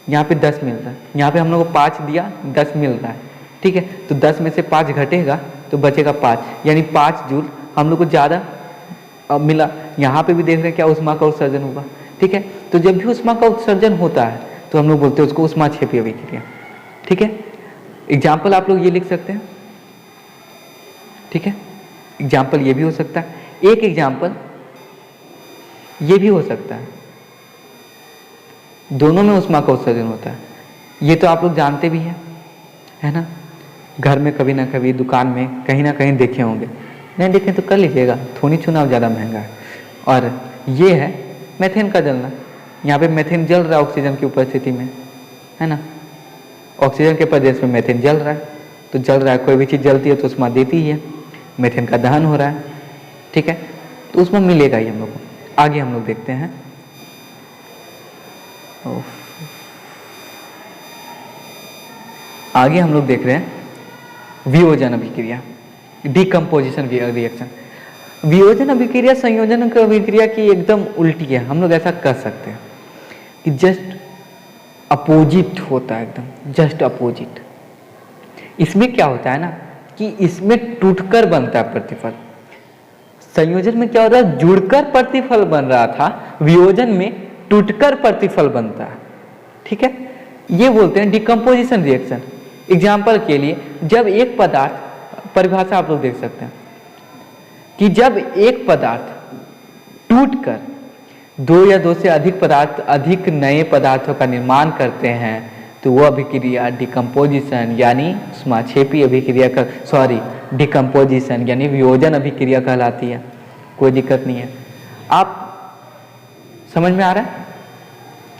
यहाँ पे 10 मिल रहा है, यहाँ पे हम लोग को 5 दिया, 10 मिल रहा है, ठीक है। तो 10 में से 5 घटेगा तो बचेगा 5, यानी 5 जूल हम लोग को ज़्यादा मिला। यहाँ पे भी देख रहे हैं क्या ऊष्मा का उत्सर्जन होगा, ठीक है। तो जब भी ऊष्मा का उत्सर्जन होता है तो हम लोग बोलते हैं उसको ऊष्माक्षेपी अभिक्रिया, ठीक है। एग्जाम्पल आप लोग ये लिख सकते हैं, ठीक है। एग्जाम्पल ये भी हो सकता है, एक एग्जाम्पल ये भी हो सकता है, दोनों में ऊष्मा का उत्सर्जन होता है। ये तो आप लोग जानते भी हैं, है ना, घर में कभी ना कभी, दुकान में कहीं ना कहीं देखे होंगे, नहीं देखें तो कर लीजिएगा, थोड़ी चुनाव ज़्यादा महंगा है। और ये है मेथेन का जलना, यहाँ पे मेथेन जल रहा है ऑक्सीजन की उपस्थिति में, है ना, ऑक्सीजन के प्रदेश में मेथेन जल रहा है। तो जल रहा है, कोई भी चीज़ जलती है तो ऊष्मा देती ही है, मेथेन का दहन हो रहा है, ठीक है, तो उसमें मिलेगा ही हम लोग को। आगे हम लोग देखते हैं, आगे हम लोग देख रहे हैं वियोजन अभिक्रिया, डिकम्पोजिशन रिएक्शन। वियोजन अभिक्रिया संयोजन अभिक्रिया की एकदम उल्टी है। हम लोग ऐसा कर सकते हैं कि जस्ट अपोजिट होता है, एकदम जस्ट अपोजिट। इसमें क्या होता है ना कि इसमें टूटकर बनता है प्रतिफल। संयोजन में क्या होता है, जुड़कर प्रतिफल बन रहा था, वियोजन में टूटकर प्रतिफल बनता है, ठीक है। ये बोलते हैं डिकम्पोजिशन रिएक्शन। एग्जाम्पल के लिए, जब एक पदार्थ, परिभाषा आप लोग देख सकते हैं कि जब एक पदार्थ टूटकर 2 या 2 से अधिक पदार्थ, अधिक नए पदार्थों का निर्माण करते हैं तो वो अभिक्रिया डिकम्पोजिशन यानी ऊष्माक्षेपी अभिक्रिया का, सॉरी डिकम्पोजिशन यानी वियोजन अभिक्रिया कहलाती है। कोई दिक्कत नहीं है, आप समझ में आ रहा है?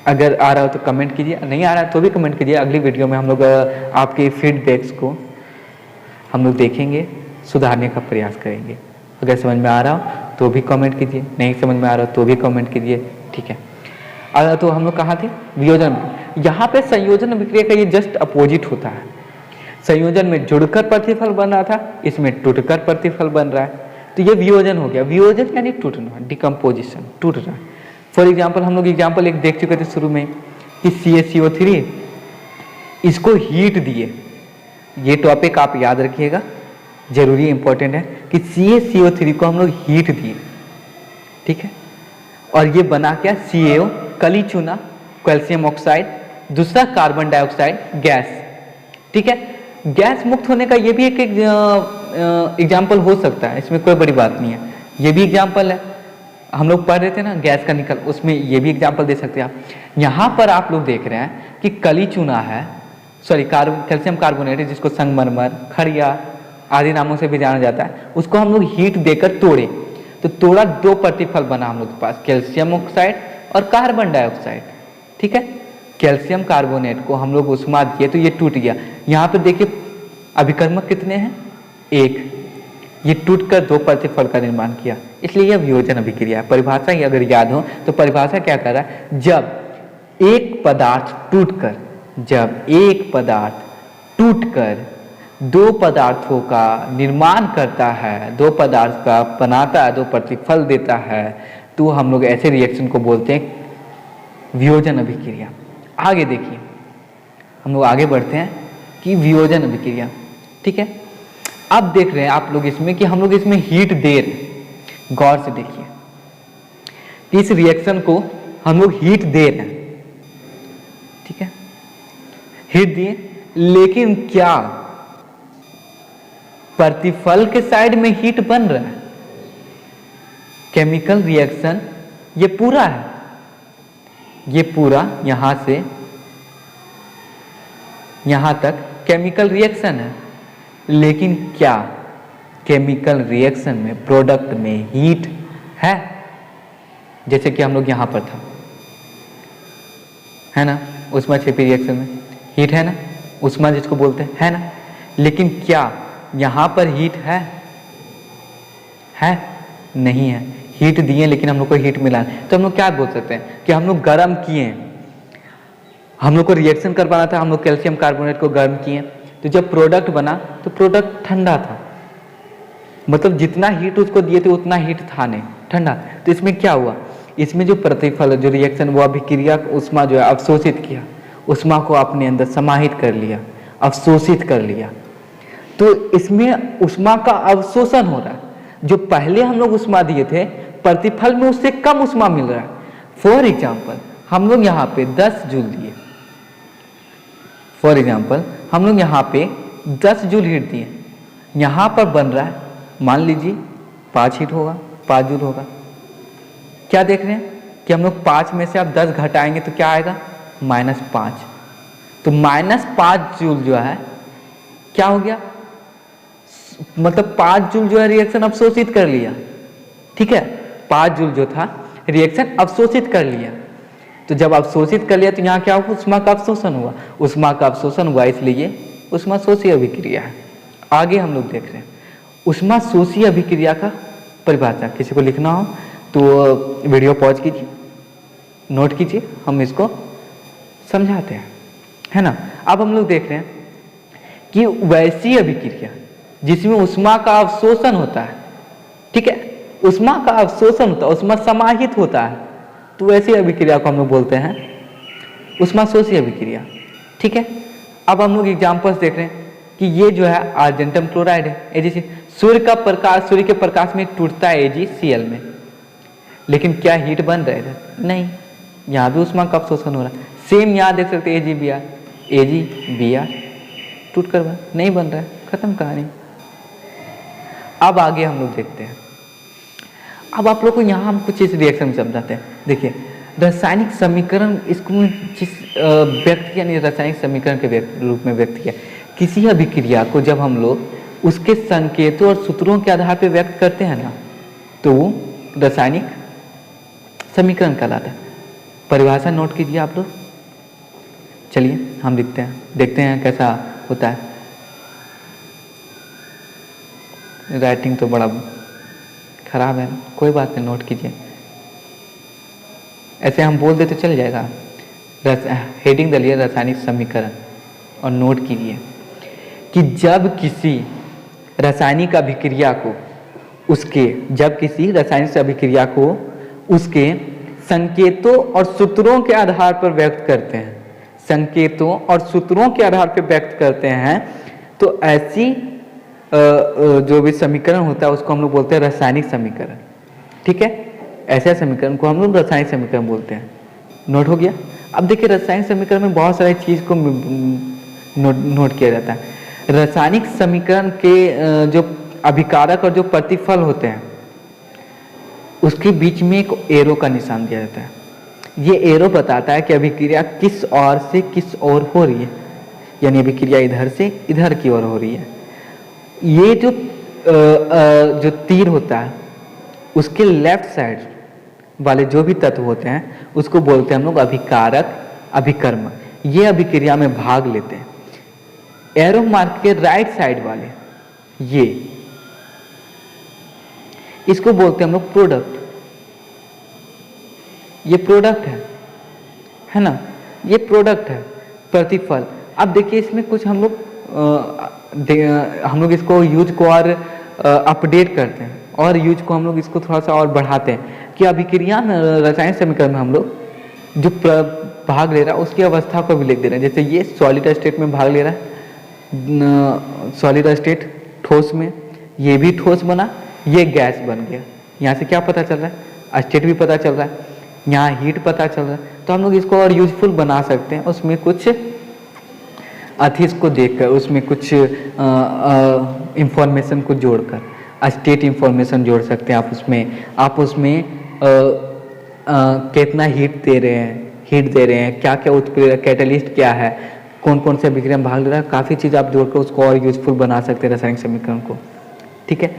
अगर आ रहा हो तो कमेंट कीजिए, नहीं आ रहा है तो भी कमेंट कीजिए। अगली वीडियो में हम लोग आपके फीडबैक्स को हम लोग देखेंगे, सुधारने का प्रयास करेंगे। अगर समझ में आ रहा हो तो भी कमेंट कीजिए, नहीं समझ में आ रहा हो तो भी कमेंट कीजिए, ठीक है। तो हम लोग कहाँ थे, वियोजन। यहाँ पे संयोजन अभिक्रिया का ये जस्ट अपोजिट होता है। संयोजन में जुड़कर प्रतिफल बन रहा था, इसमें टूटकर प्रतिफल बन रहा है, तो ये वियोजन हो गया। वियोजन यानी टूटना, डिकम्पोजिशन, टूट रहा है। फॉर एग्जाम्पल हम लोग एग्जाम्पल एक देख चुके थे शुरू में कि CaCO3, इसको हीट दिए। ये टॉपिक आप याद रखिएगा, जरूरी इंपॉर्टेंट है कि CaCO3 को हम लोग हीट दिए, ठीक है। और ये बना क्या, CaO कली चूना, कैल्शियम ऑक्साइड, दूसरा कार्बन डाइऑक्साइड गैस, ठीक है। गैस मुक्त होने का ये भी एक एग्जाम्पल हो सकता है, इसमें कोई बड़ी बात नहीं है, ये भी एग्जाम्पल है। हम लोग पढ़ रहे थे ना गैस का निकल, उसमें ये भी एग्जाम्पल दे सकते हैं आप। यहाँ पर आप लोग देख रहे हैं कि कली चूना है, सॉरी कैल्शियम कार्बोनेट है, जिसको संगमरमर, खड़िया आदि नामों से भी जाना जाता है, उसको हम लोग हीट देकर तोड़े, तो तोड़ा 2 प्रतिफल बना हम लोग के पास, कैल्शियम ऑक्साइड और कार्बन डाइऑक्साइड, ठीक है। कैल्शियम कार्बोनेट को हम लोग उष्मा दिए तो ये टूट गया। यहाँ पर देखिए अभिकर्मक कितने हैं, 1, ये टूटकर 2 प्रतिफल का निर्माण किया, इसलिए यह वियोजन अभिक्रिया है। परिभाषा ही अगर याद हो तो परिभाषा क्या कर रहा है, जब एक पदार्थ टूटकर 2 पदार्थों का निर्माण करता है, 2 पदार्थ का बनाता है, 2 प्रतिफल देता है, तो हम लोग ऐसे रिएक्शन को बोलते हैं वियोजन अभिक्रिया। आगे देखिए, हम लोग आगे बढ़ते हैं कि वियोजन अभिक्रिया, ठीक है। अब देख रहे हैं आप लोग इसमें कि हम लोग इसमें हीट दे रहे हैं, गौर से देखिए कि इस रिएक्शन को हम लोग हीट दे रहे हैं, ठीक है, हीट दिए, लेकिन क्या प्रतिफल के साइड में हीट बन रहा है? केमिकल रिएक्शन ये पूरा है, ये पूरा यहां से यहां तक केमिकल रिएक्शन है, लेकिन क्या केमिकल रिएक्शन में प्रोडक्ट में हीट है? जैसे कि हम लोग यहां पर था, है ना, ऊष्माक्षेपी रिएक्शन में हीट है ना, ऊष्मा जिसको बोलते हैं, है ना, लेकिन क्या यहां पर हीट है? नहीं है। हीट दिए लेकिन हम लोग को हीट मिला, तो हम लोग क्या बोल सकते हैं कि हम लोग गर्म किए, हम लोग को रिएक्शन करवाना था, हम लोग कैल्शियम कार्बोनेट को गर्म किए, तो जब प्रोडक्ट बना तो प्रोडक्ट ठंडा था, मतलब जितना हीट उसको दिए थे उतना हीट था नहीं, ठंडा। तो इसमें क्या हुआ, इसमें जो प्रतिफल जो रिएक्शन वो अभिक्रिया ऊष्मा जो है अवशोषित किया, ऊष्मा को अपने अंदर समाहित कर लिया, अवशोषित कर लिया, तो इसमें ऊष्मा का अवशोषण हो रहा है। जो पहले हम लोग ऊष्मा दिए थे प्रतिफल में उससे कम ऊष्मा मिल रहा है। फॉर एग्जाम्पल हम लोग यहाँ पे 10 जूल दिए, फॉर एग्जाम्पल हम लोग यहाँ पे 10 जूल हीट दिए, यहाँ पर बन रहा है मान लीजिए 5 हीट होगा, 5 जूल होगा। क्या देख रहे हैं कि हम लोग 5 में से आप 10 घटाएंगे तो क्या आएगा, -5। तो -5 जूल जो है क्या हो गया, मतलब 5 जूल जो है रिएक्शन अवशोषित कर लिया, ठीक है, 5 जूल जो था रिएक्शन अवशोषित कर लिया। तो जब अवशोषित कर लिया तो यहाँ क्या हुआ, ऊष्मा का अवशोषण हुआ, ऊष्मा का अवशोषण हुआ, इसलिए ऊष्मा शोषी अभिक्रिया है। आगे हम लोग देख रहे हैं ऊष्मा शोषी अभिक्रिया का परिभाषा, किसी को लिखना हो तो वीडियो पॉज कीजिए, नोट कीजिए, हम इसको समझाते हैं, है ना। अब हम लोग देख रहे हैं कि वैसी अभिक्रिया जिसमें ऊष्मा का अवशोषण होता है, ठीक है, ऊष्मा का अवशोषण होता है, ऊष्मा समाहित होता है, तो वैसी अभिक्रिया को हम लोग बोलते हैं ऊष्मा शोषी अभिक्रिया, ठीक है। अब हम लोग एग्जांपल्स देख रहे हैं कि ये जो है आर्जेंटम क्लोराइड है, AgCl, सूर्य के प्रकाश में टूटता है AgCl में, लेकिन क्या हीट बन रहा है? नहीं, यहाँ भी ऊष्मा का अवशोषण हो रहा है। सेम यहाँ देख सकते हैं AgBr टूट कर नहीं बन रहा है, खत्म कहानी। अब आगे हम लोग देखते हैं, अब आप लोग को यहाँ हम कुछ इस रिएक्शन में समझाते हैं। देखिए रासायनिक समीकरण, इसको जिस व्यक्त यानी रासायनिक समीकरण के रूप में व्यक्त किया, किसी अभिक्रिया को जब हम लोग उसके संकेतों और सूत्रों के आधार पर व्यक्त करते हैं ना, तो वो रासायनिक समीकरण कहलाता है। परिभाषा नोट कीजिए आप लोग, चलिए हम लिखते हैं, देखते हैं कैसा होता है। राइटिंग तो बड़ा खराब है, कोई बात नहीं, नोट कीजिए, ऐसे हम बोल दे तो चल जाएगा। हेडिंग डालिए रासायनिक समीकरण और नोट कीजिए कि जब किसी रासायनिक अभिक्रिया को उसके संकेतों और सूत्रों के आधार पर व्यक्त करते हैं, संकेतों और सूत्रों के आधार पर व्यक्त करते हैं, तो ऐसी जो भी समीकरण होता है उसको हम लोग बोलते हैं रासायनिक समीकरण, ठीक है। ऐसे समीकरण को हम लोग रासायनिक समीकरण बोलते हैं। नोट हो गया। अब देखिए रासायनिक समीकरण में बहुत सारी चीज को नोट किया जाता है। रासायनिक समीकरण के जो अभिकारक और जो प्रतिफल होते हैं उसके बीच में एक एरो का निशान दिया जाता है। ये एरो बताता है कि अभिक्रिया किस ओर से किस ओर हो रही है, यानी अभिक्रिया इधर से इधर की ओर हो रही है। ये जो तीर होता है उसके लेफ्ट साइड वाले जो भी तत्व होते हैं उसको बोलते हैं हम लोग अभिकारक, अभिकर्मक। ये अभिक्रिया में भाग लेते हैं। एरो मार्क के राइट साइड वाले इसको बोलते हैं हम लोग प्रोडक्ट। ये प्रोडक्ट है ना, ये प्रोडक्ट है, प्रतिफल। अब देखिए इसमें कुछ हम लोग इसको यूज को और अपडेट करते हैं और यूज को हम लोग इसको थोड़ा सा और बढ़ाते हैं कि अभिक्रिया में रासायनिक समीकरण में हम लोग जो भाग ले रहा है उसकी अवस्था को भी लिख दे रहे हैं। जैसे ये सॉलिड स्टेट में भाग ले रहा है, सॉलिड स्टेट ठोस में, ये भी ठोस बना, ये गैस बन गया। यहाँ से क्या पता चल रहा है, स्टेट भी पता चल रहा है, यहाँ हीट पता चल रहा है। तो हम लोग इसको और यूजफुल बना सकते हैं, उसमें कुछ अथिस को देखकर, उसमें कुछ इंफॉर्मेशन को जोड़कर स्टेट इंफॉर्मेशन जोड़ सकते हैं। आप उसमें कितना हीट दे रहे हैं, क्या क्या उत्प्रेरक कैटलिस्ट क्या है, कौन कौन से अभिक्रिया में भाग ले रहा है, काफ़ी चीज़ आप जोड़कर उसको और यूजफुल बना सकते हैं रासायनिक समीकरण को। ठीक है,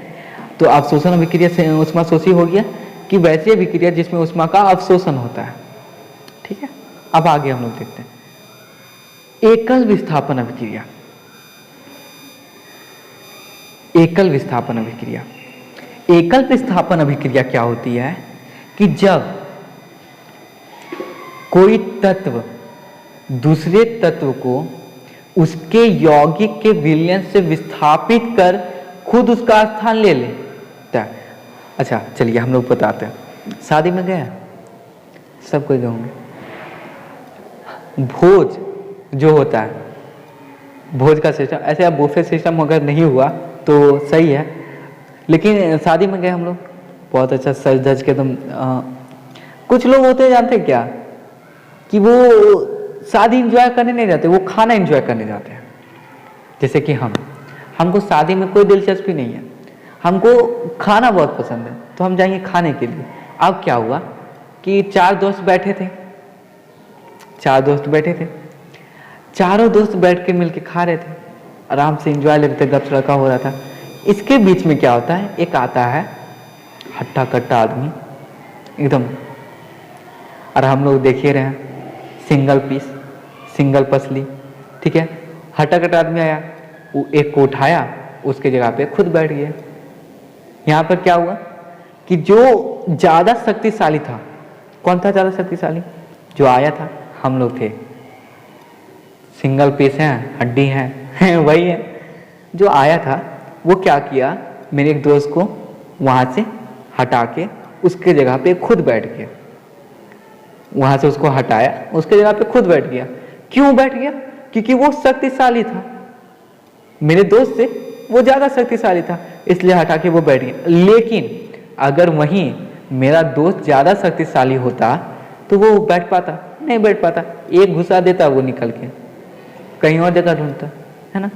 तो अवशोषण अभिक्रिया से उष्माशोषी हो गया कि वैसी अभिक्रिया जिसमें उष्मा का अवशोषण होता है। ठीक है, अब आगे हम लोग देखते हैं एकल विस्थापन अभिक्रिया। एकल विस्थापन अभिक्रिया, एकल विस्थापन अभिक्रिया क्या होती है कि जब कोई तत्व दूसरे तत्व को उसके यौगिक के विलयन से विस्थापित कर खुद उसका स्थान ले लेता है। अच्छा चलिए हम लोग बताते हैं। शादी में गया, सब कोई गए, भोज जो होता है, भोज का सिस्टम, ऐसे अब बुफे सिस्टम अगर नहीं हुआ तो सही है, लेकिन शादी में गए हम लोग, बहुत अच्छा सज धज के तुम कुछ लोग होते हैं जानते क्या कि वो शादी एंजॉय करने नहीं जाते, वो खाना एंजॉय करने जाते हैं। जैसे कि हमको शादी में कोई दिलचस्पी नहीं है, हमको खाना बहुत पसंद है, तो हम जाएंगे खाने के लिए। अब क्या हुआ कि चार दोस्त बैठे थे, चारों दोस्त बैठ के मिलके खा रहे थे, आराम से एंजॉय ले रहे थे, गपशप हो रहा था। इसके बीच में क्या होता है, एक आता है हट्टा कट्टा आदमी एकदम, और हम लोग देखे रहे हैं सिंगल पीस, सिंगल पसली, ठीक है, हट्टा कट्टा आदमी आया, वो एक को उठाया, उसके जगह पे खुद बैठ गया। यहाँ पर क्या हुआ कि जो ज्यादा शक्तिशाली था, कौन था ज्यादा शक्तिशाली, जो आया था, हम लोग थे, सिंगल पीस हैं, हड्डी हैं वही है। जो आया था वो क्या किया, मेरे एक दोस्त को वहां से हटा के उसके जगह पे खुद बैठ गया, वहां से उसको हटाया, उसके जगह पे खुद बैठ गया। क्यों बैठ गया, क्योंकि वो शक्तिशाली था, मेरे दोस्त से वो ज्यादा शक्तिशाली था, इसलिए हटा के वो बैठ गया। लेकिन अगर वहीं मेरा दोस्त ज्यादा शक्तिशाली होता तो वो बैठ पाता, नहीं बैठ पाता, एक घुसा देता वो निकल के कहीं और जगह ढूंढता, है ना।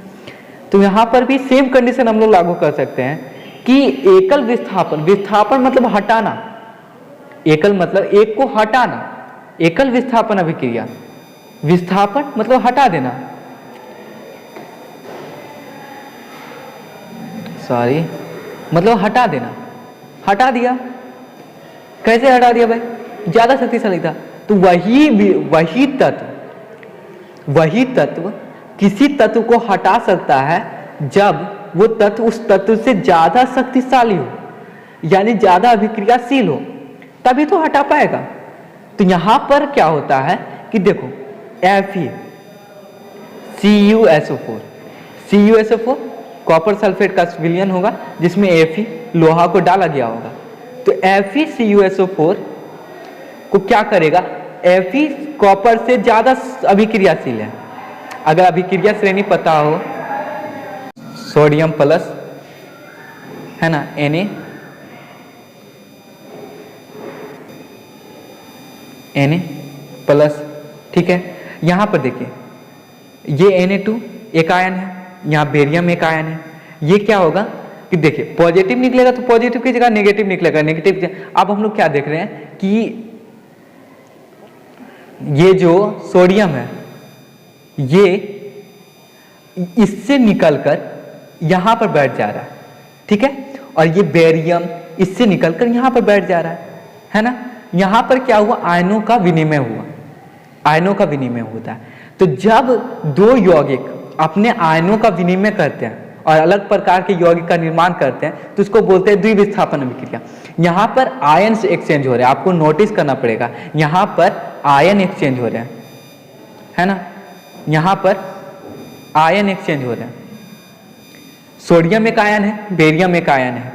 तो यहाँ पर भी सेम कंडीशन हम लोग लागू कर सकते हैं कि एकल विस्थापन, विस्थापन मतलब हटाना, एकल मतलब एक को हटाना, एकल विस्थापन अभिक्रिया, विस्थापन मतलब हटा देना, सॉरी मतलब हटा देना, हटा दिया। कैसे हटा दिया भाई, ज्यादा शक्तिशाली था, तो वही तत्व किसी तत्व को हटा सकता है जब वो तत्व उस तत्व से ज्यादा शक्तिशाली हो, यानी ज्यादा अभिक्रियाशील हो, तभी तो हटा पाएगा। तो यहां पर क्या होता है कि देखो Fe CuSO4 कॉपर सल्फेट का विलयन होगा जिसमें Fe लोहा को डाला गया होगा। तो FeCuSO4 को क्या करेगा, Fe कॉपर से ज्यादा अभिक्रियाशील है। अगर अभिक्रिया श्रेणी पता हो, सोडियम प्लस है ना Na, Na+, ठीक है। यहाँ पर देखिए ये Na2 एक आयन है, यहाँ बेरियम एक आयन है। ये क्या होगा कि देखिए पॉजिटिव निकलेगा तो पॉजिटिव की जगह नेगेटिव निकलेगा, नेगेटिव। अब हम लोग क्या देख रहे हैं कि ये जो सोडियम है ये इससे निकलकर यहां पर बैठ जा रहा है, ठीक है, और ये बेरियम इससे निकलकर यहां पर बैठ जा रहा है ना। यहां पर क्या हुआ, आयनों का विनिमय हुआ, आयनों का विनिमय होता है। तो जब दो यौगिक अपने आयनों का विनिमय करते हैं और अलग प्रकार के यौगिक का निर्माण करते हैं तो उसको बोलते हैं द्विविस्थापन अभिक्रिया। यहाँ पर आयन्स एक्सचेंज हो रहे हैं, आपको नोटिस करना पड़ेगा, यहाँ पर आयन एक्सचेंज हो रहे हैं, है ना, यहाँ पर आयन एक्सचेंज हो रहे हैं। सोडियम एक आयन है, बेरियम एक आयन है।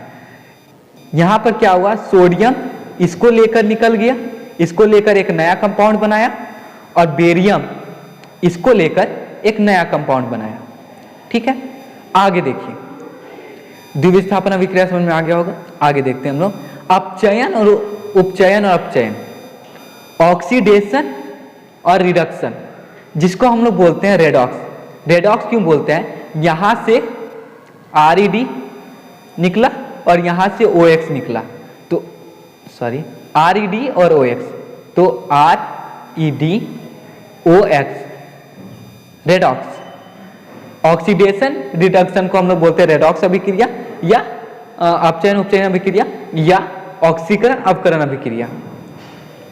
यहाँ पर क्या हुआ, सोडियम इसको लेकर निकल गया, इसको लेकर एक नया कंपाउंड बनाया, और बेरियम इसको लेकर एक नया कंपाउंड बनाया, ठीक है। आगे देखिए द्विविस्थापन अभिक्रिया समझ में आ गया होगा। आगे देखते हैं हम लोग अपचयन और उपचयन और अपचयन, ऑक्सीडेशन और रिडक्शन, जिसको हम लोग बोलते हैं रेडॉक्स। रेडॉक्स क्यों बोलते हैं, यहां से RED निकला और यहां से OX निकला, तो सॉरी RED और OX, तो REDOX रेडॉक्स। ऑक्सीडेशन रिडक्शन को हम लोग बोलते हैं रेडॉक्स अभिक्रिया, या अपचयन उपचयन अभिक्रिया, या ऑक्सीकरण अवकरण अभिक्रिया,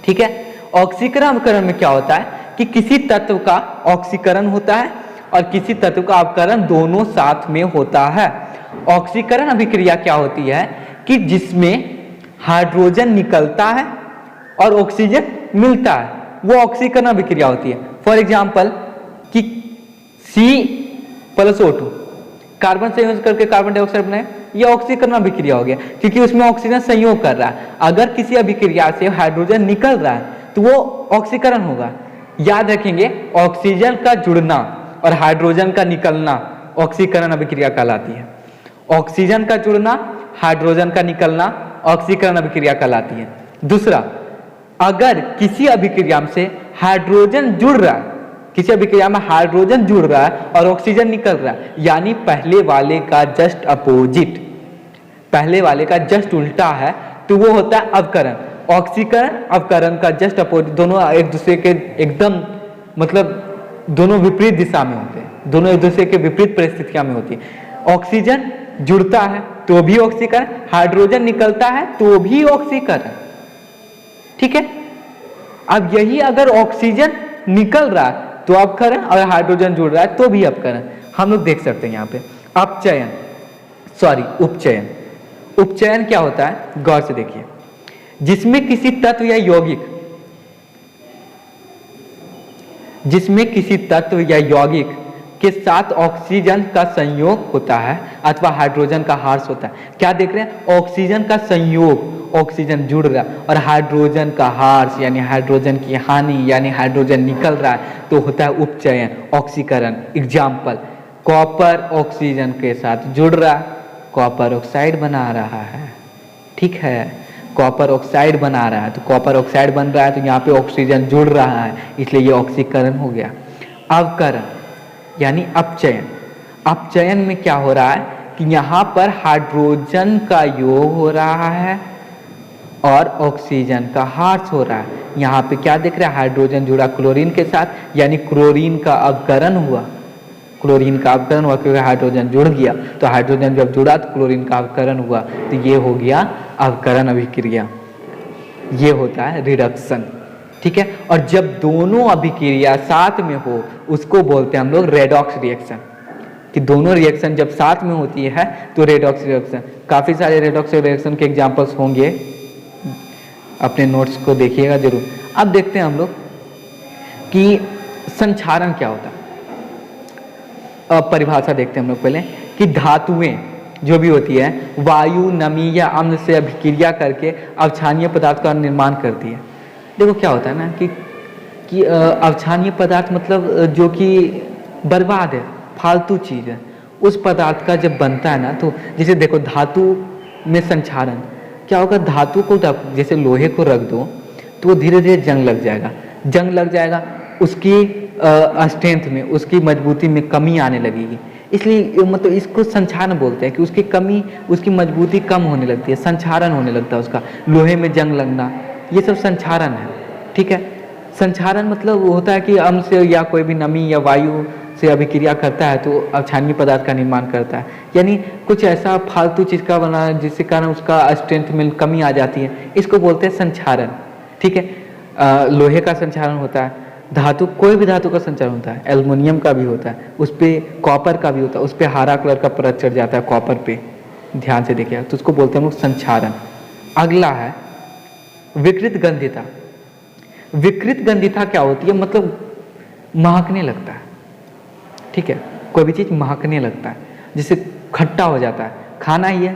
ठीक है। ऑक्सीकरण अवकरण में क्या होता है कि किसी तत्व का ऑक्सीकरण होता है और किसी तत्व का अवकरण दोनों साथ में होता है। ऑक्सीकरण अभिक्रिया क्या होती है कि जिसमें हाइड्रोजन निकलता है और ऑक्सीजन मिलता है, वो ऑक्सीकरण अभिक्रिया होती है। फॉर एग्जाम्पल कि C+O2 कार्बन संयोजन करके कार्बन डाइऑक्साइड बनाए, यह ऑक्सीकरण अभिक्रिया हो गया, क्योंकि उसमें ऑक्सीजन संयोग कर रहा है। अगर किसी अभिक्रिया से हाइड्रोजन निकल रहा है तो वो ऑक्सीकरण होगा। याद रखेंगे, ऑक्सीजन का जुड़ना और हाइड्रोजन का निकलना ऑक्सीकरण अभिक्रिया कहलाती है। ऑक्सीजन का जुड़ना, हाइड्रोजन का निकलना ऑक्सीकरण अभिक्रिया कहलाती है। दूसरा, अगर किसी अभिक्रिया से हाइड्रोजन जुड़ रहा है, किसी अभिक्रिया में हाइड्रोजन जुड़ रहा है और ऑक्सीजन निकल रहा है, यानी पहले वाले का जस्ट अपोजिट, पहले वाले का जस्ट उल्टा है, तो वो होता है अवकरण। ऑक्सीकरण अवकरण का जस्ट अपोजिट, दोनों एक दूसरे के एकदम मतलब दोनों विपरीत दिशा में होते हैं, दोनों एक दूसरे के विपरीत परिस्थितियां में होती है। ऑक्सीजन जुड़ता है तो भी ऑक्सीकरण, हाइड्रोजन निकलता है तो भी ऑक्सीकरण, ठीक है। अब यही अगर ऑक्सीजन निकल रहा है तो अपकरण और हाइड्रोजन जुड़ रहा है तो भी अपकरण। हम लोग देख सकते हैं यहाँ पे अपचयन, सॉरी उपचयन। उपचयन क्या होता है, गौर से देखिए, जिसमें किसी तत्व या यौगिक, जिसमें किसी तत्व या यौगिक के साथ ऑक्सीजन का संयोग होता है अथवा हाइड्रोजन का ह्रास होता है। क्या देख रहे हैं, ऑक्सीजन का संयोग, ऑक्सीजन जुड़ रहा है, और हाइड्रोजन का ह्रास यानी हाइड्रोजन की हानि यानी हाइड्रोजन निकल रहा है, तो होता है उपचयन, ऑक्सीकरण। एग्जाम्पल, कॉपर ऑक्सीजन के साथ जुड़ रहा है, कॉपर ऑक्साइड बना रहा है, ठीक है, कॉपर ऑक्साइड बना रहा है, तो कॉपर ऑक्साइड बन रहा है तो यहाँ पे ऑक्सीजन जुड़ रहा है, इसलिए ये ऑक्सीकरण हो गया। अवकरण यानी अपचयन। अपचयन में क्या हो रहा है कि यहाँ पर हाइड्रोजन का योग हो रहा है और ऑक्सीजन का ह्रास हो रहा है। यहाँ पे क्या देख रहे हैं, हाइड्रोजन जुड़ा क्लोरीन के साथ, यानी क्लोरीन का अवकरण हुआ, क्लोरीन का अवकरण हुआ क्योंकि हाइड्रोजन जुड़ गया, तो हाइड्रोजन जब जुड़ा तो क्लोरीन का अवकरण हुआ, तो ये हो गया अवकरण अभिक्रिया, ये होता है रिडक्शन, ठीक है। और जब दोनों अभिक्रिया साथ में हो उसको बोलते हैं हम लोग रेडॉक्स रिएक्शन, कि दोनों रिएक्शन जब साथ में होती है तो रेडॉक्स रिएक्शन। काफी सारे रेडॉक्स रिएक्शन के एग्जांपल्स होंगे, अपने नोट्स को देखिएगा जरूर। अब देखते हैं हम लोग कि संक्षारण क्या होता है। अब परिभाषा देखते हैं हम लोग पहले कि धातुएं जो भी होती है वायु, नमी या अम्ल से अभिक्रिया करके अवक्षानीय पदार्थ का निर्माण करती है। देखो क्या होता है ना कि अवक्षानीय पदार्थ मतलब जो कि बर्बाद है, फालतू चीज है, उस पदार्थ का जब बनता है ना, तो जैसे देखो धातु में संक्षारण क्या होगा, धातु को जैसे लोहे को रख दो तो वो धीरे धीरे जंग लग जाएगा, जंग लग जाएगा, उसकी स्ट्रेंथ में, उसकी मजबूती में कमी आने लगेगी। इसलिए मतलब इसको संक्षारण बोलते हैं कि उसकी कमी, उसकी मजबूती कम होने लगती है, संक्षारण होने लगता है उसका, लोहे में जंग लगना, ये सब संक्षारण है। ठीक है, संक्षारण मतलब वो होता है कि अम्ल से या कोई भी नमी या वायु से अभिक्रिया करता है तो अक्षारीय पदार्थ का निर्माण करता है, यानी कुछ ऐसा फालतू चीज़ का बना जिसके कारण उसका स्ट्रेंथ में कमी आ जाती है, इसको बोलते हैं संक्षारण। ठीक है, लोहे का संक्षारण होता है, धातु, कोई भी धातु का संचालन होता है, एल्युमिनियम का भी होता है, उस पर कॉपर का भी होता है, उस पर हरा कलर का परत चढ़ जाता है कॉपर पे, ध्यान से देखिए, तो उसको बोलते हैं हम लोग संक्षारण। अगला है विकृत गंधिता। विकृत गंधिता क्या होती है, मतलब महकने लगता है। ठीक है, कोई भी चीज़ महकने लगता है, जैसे खट्टा हो जाता है, खाना ही है,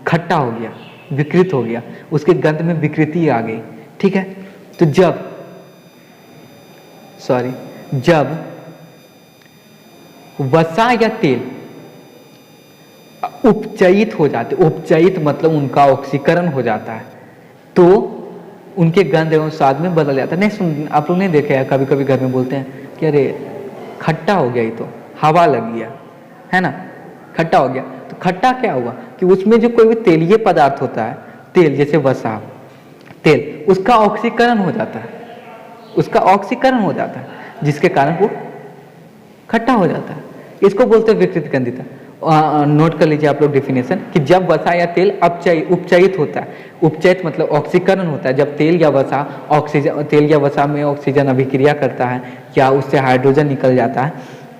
खट्टा हो गया, विकृत हो गया, उसके गंध में विकृति आ गई। ठीक है, तो जब वसा या तेल उपचयित हो जाते, उपचयित मतलब उनका ऑक्सीकरण हो जाता है, तो उनके गंध एवं स्वाद में बदल जाता है। नहीं सुन, आप लोग नहीं देखे हैं, कभी कभी घर में बोलते हैं कि अरे खट्टा हो गया, ये तो हवा लग गया है ना, खट्टा हो गया। तो खट्टा क्या हुआ कि उसमें जो कोई भी तेलीय पदार्थ होता है, तेल जैसे वसा, तेल, उसका ऑक्सीकरण हो जाता है, उसका ऑक्सीकरण हो जाता है, जिसके कारण वो खट्टा हो जाता है। इसको बोलते हैं विकृत गंधिता। नोट कर लीजिए आप लोग डेफिनेशन कि जब वसा या तेल उपचयित होता है, उपचयित मतलब ऑक्सीकरण होता है, जब तेल या वसा ऑक्सीजन, तेल या वसा में ऑक्सीजन अभिक्रिया करता है या उससे हाइड्रोजन निकल जाता है,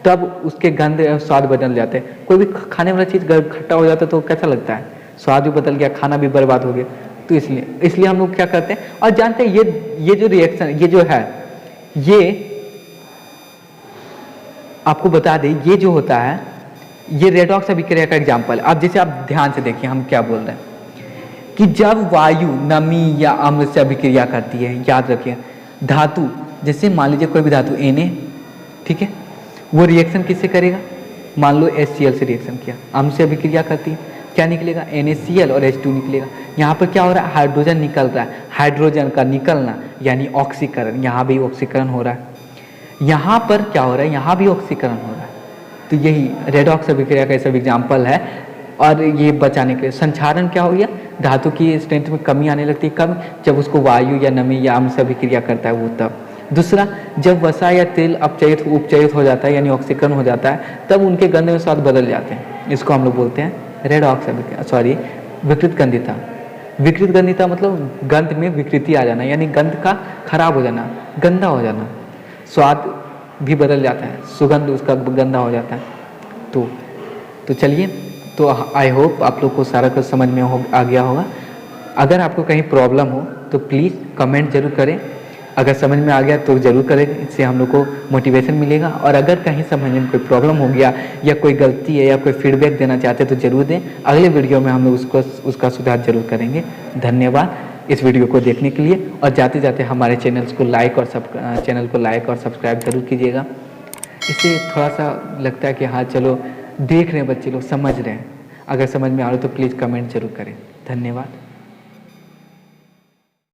तब उसके गंध स्वाद बदल जाते हैं। कोई भी खाने वाला चीज़ खट्टा हो जाता है तो कैसा लगता है, स्वाद भी बदल गया, खाना भी बर्बाद हो गया। तो इसलिए हम लोग क्या करते हैं, और जानते हैं ये जो रिएक्शन, ये जो है, ये आपको बता दें, ये जो होता है ये रेडॉक्स अभिक्रिया का एग्जाम्पल है। अब जैसे आप ध्यान से देखिए हम क्या बोल रहे हैं कि जब वायु नमी या अम्ल से अभिक्रिया करती है, याद रखिए, धातु, जैसे मान लीजिए कोई भी धातु Na, ठीक है, वो रिएक्शन किससे करेगा, मान लो HCl से रिएक्शन किया, अम्ल से अभिक्रिया करती है, क्या निकलेगा, NaCl और H2 निकलेगा। यहाँ पर क्या हो रहा है, हाइड्रोजन निकल रहा है, हाइड्रोजन का निकलना यानी ऑक्सीकरण, यहाँ भी ऑक्सीकरण हो रहा है, यहाँ पर क्या हो रहा है, यहाँ भी ऑक्सीकरण हो रहा है। तो यही रेडॉक्स अभिक्रिया का सब एग्जाम्पल है। और ये बचाने के लिए संक्षारण क्या हो गया, धातु की स्ट्रेंथ में कमी आने लगती है, कब, जब उसको वायु या नमी या अम्ल से अभिक्रिया करता है वो तब। दूसरा, जब वसा या तेल उपचयित हो जाता है यानी ऑक्सीकरण हो जाता है, तब उनके गंध में स्वाद बदल जाते हैं, इसको हम लोग बोलते हैं रेडॉक्स अभिक्रिया, सॉरी विकृत गंधिता। विकृत गंधिता मतलब गंध में विकृति आ जाना, यानी गंध का खराब हो जाना, गंदा हो जाना, स्वाद भी बदल जाता है, सुगंध उसका गंदा हो जाता है। तो चलिए, तो आई होप आप लोग को सारा कुछ समझ में आ गया होगा। अगर आपको कहीं प्रॉब्लम हो तो प्लीज़ कमेंट जरूर करें, अगर समझ में आ गया तो ज़रूर करें, इससे हम लोग को मोटिवेशन मिलेगा। और अगर कहीं समझने में कोई प्रॉब्लम हो गया या कोई गलती है या कोई फीडबैक देना चाहते हैं तो ज़रूर दें, अगले वीडियो में हम लोग उसका सुधार जरूर करेंगे। धन्यवाद इस वीडियो को देखने के लिए, और जाते जाते हमारे चैनल को लाइक और सब्सक्राइब जरूर कीजिएगा। इससे थोड़ा सा लगता है कि हाँ चलो देख रहे हैं बच्चे लोग, समझ रहे हैं। अगर समझ में आ रहा हो तो प्लीज़ कमेंट जरूर करें। धन्यवाद।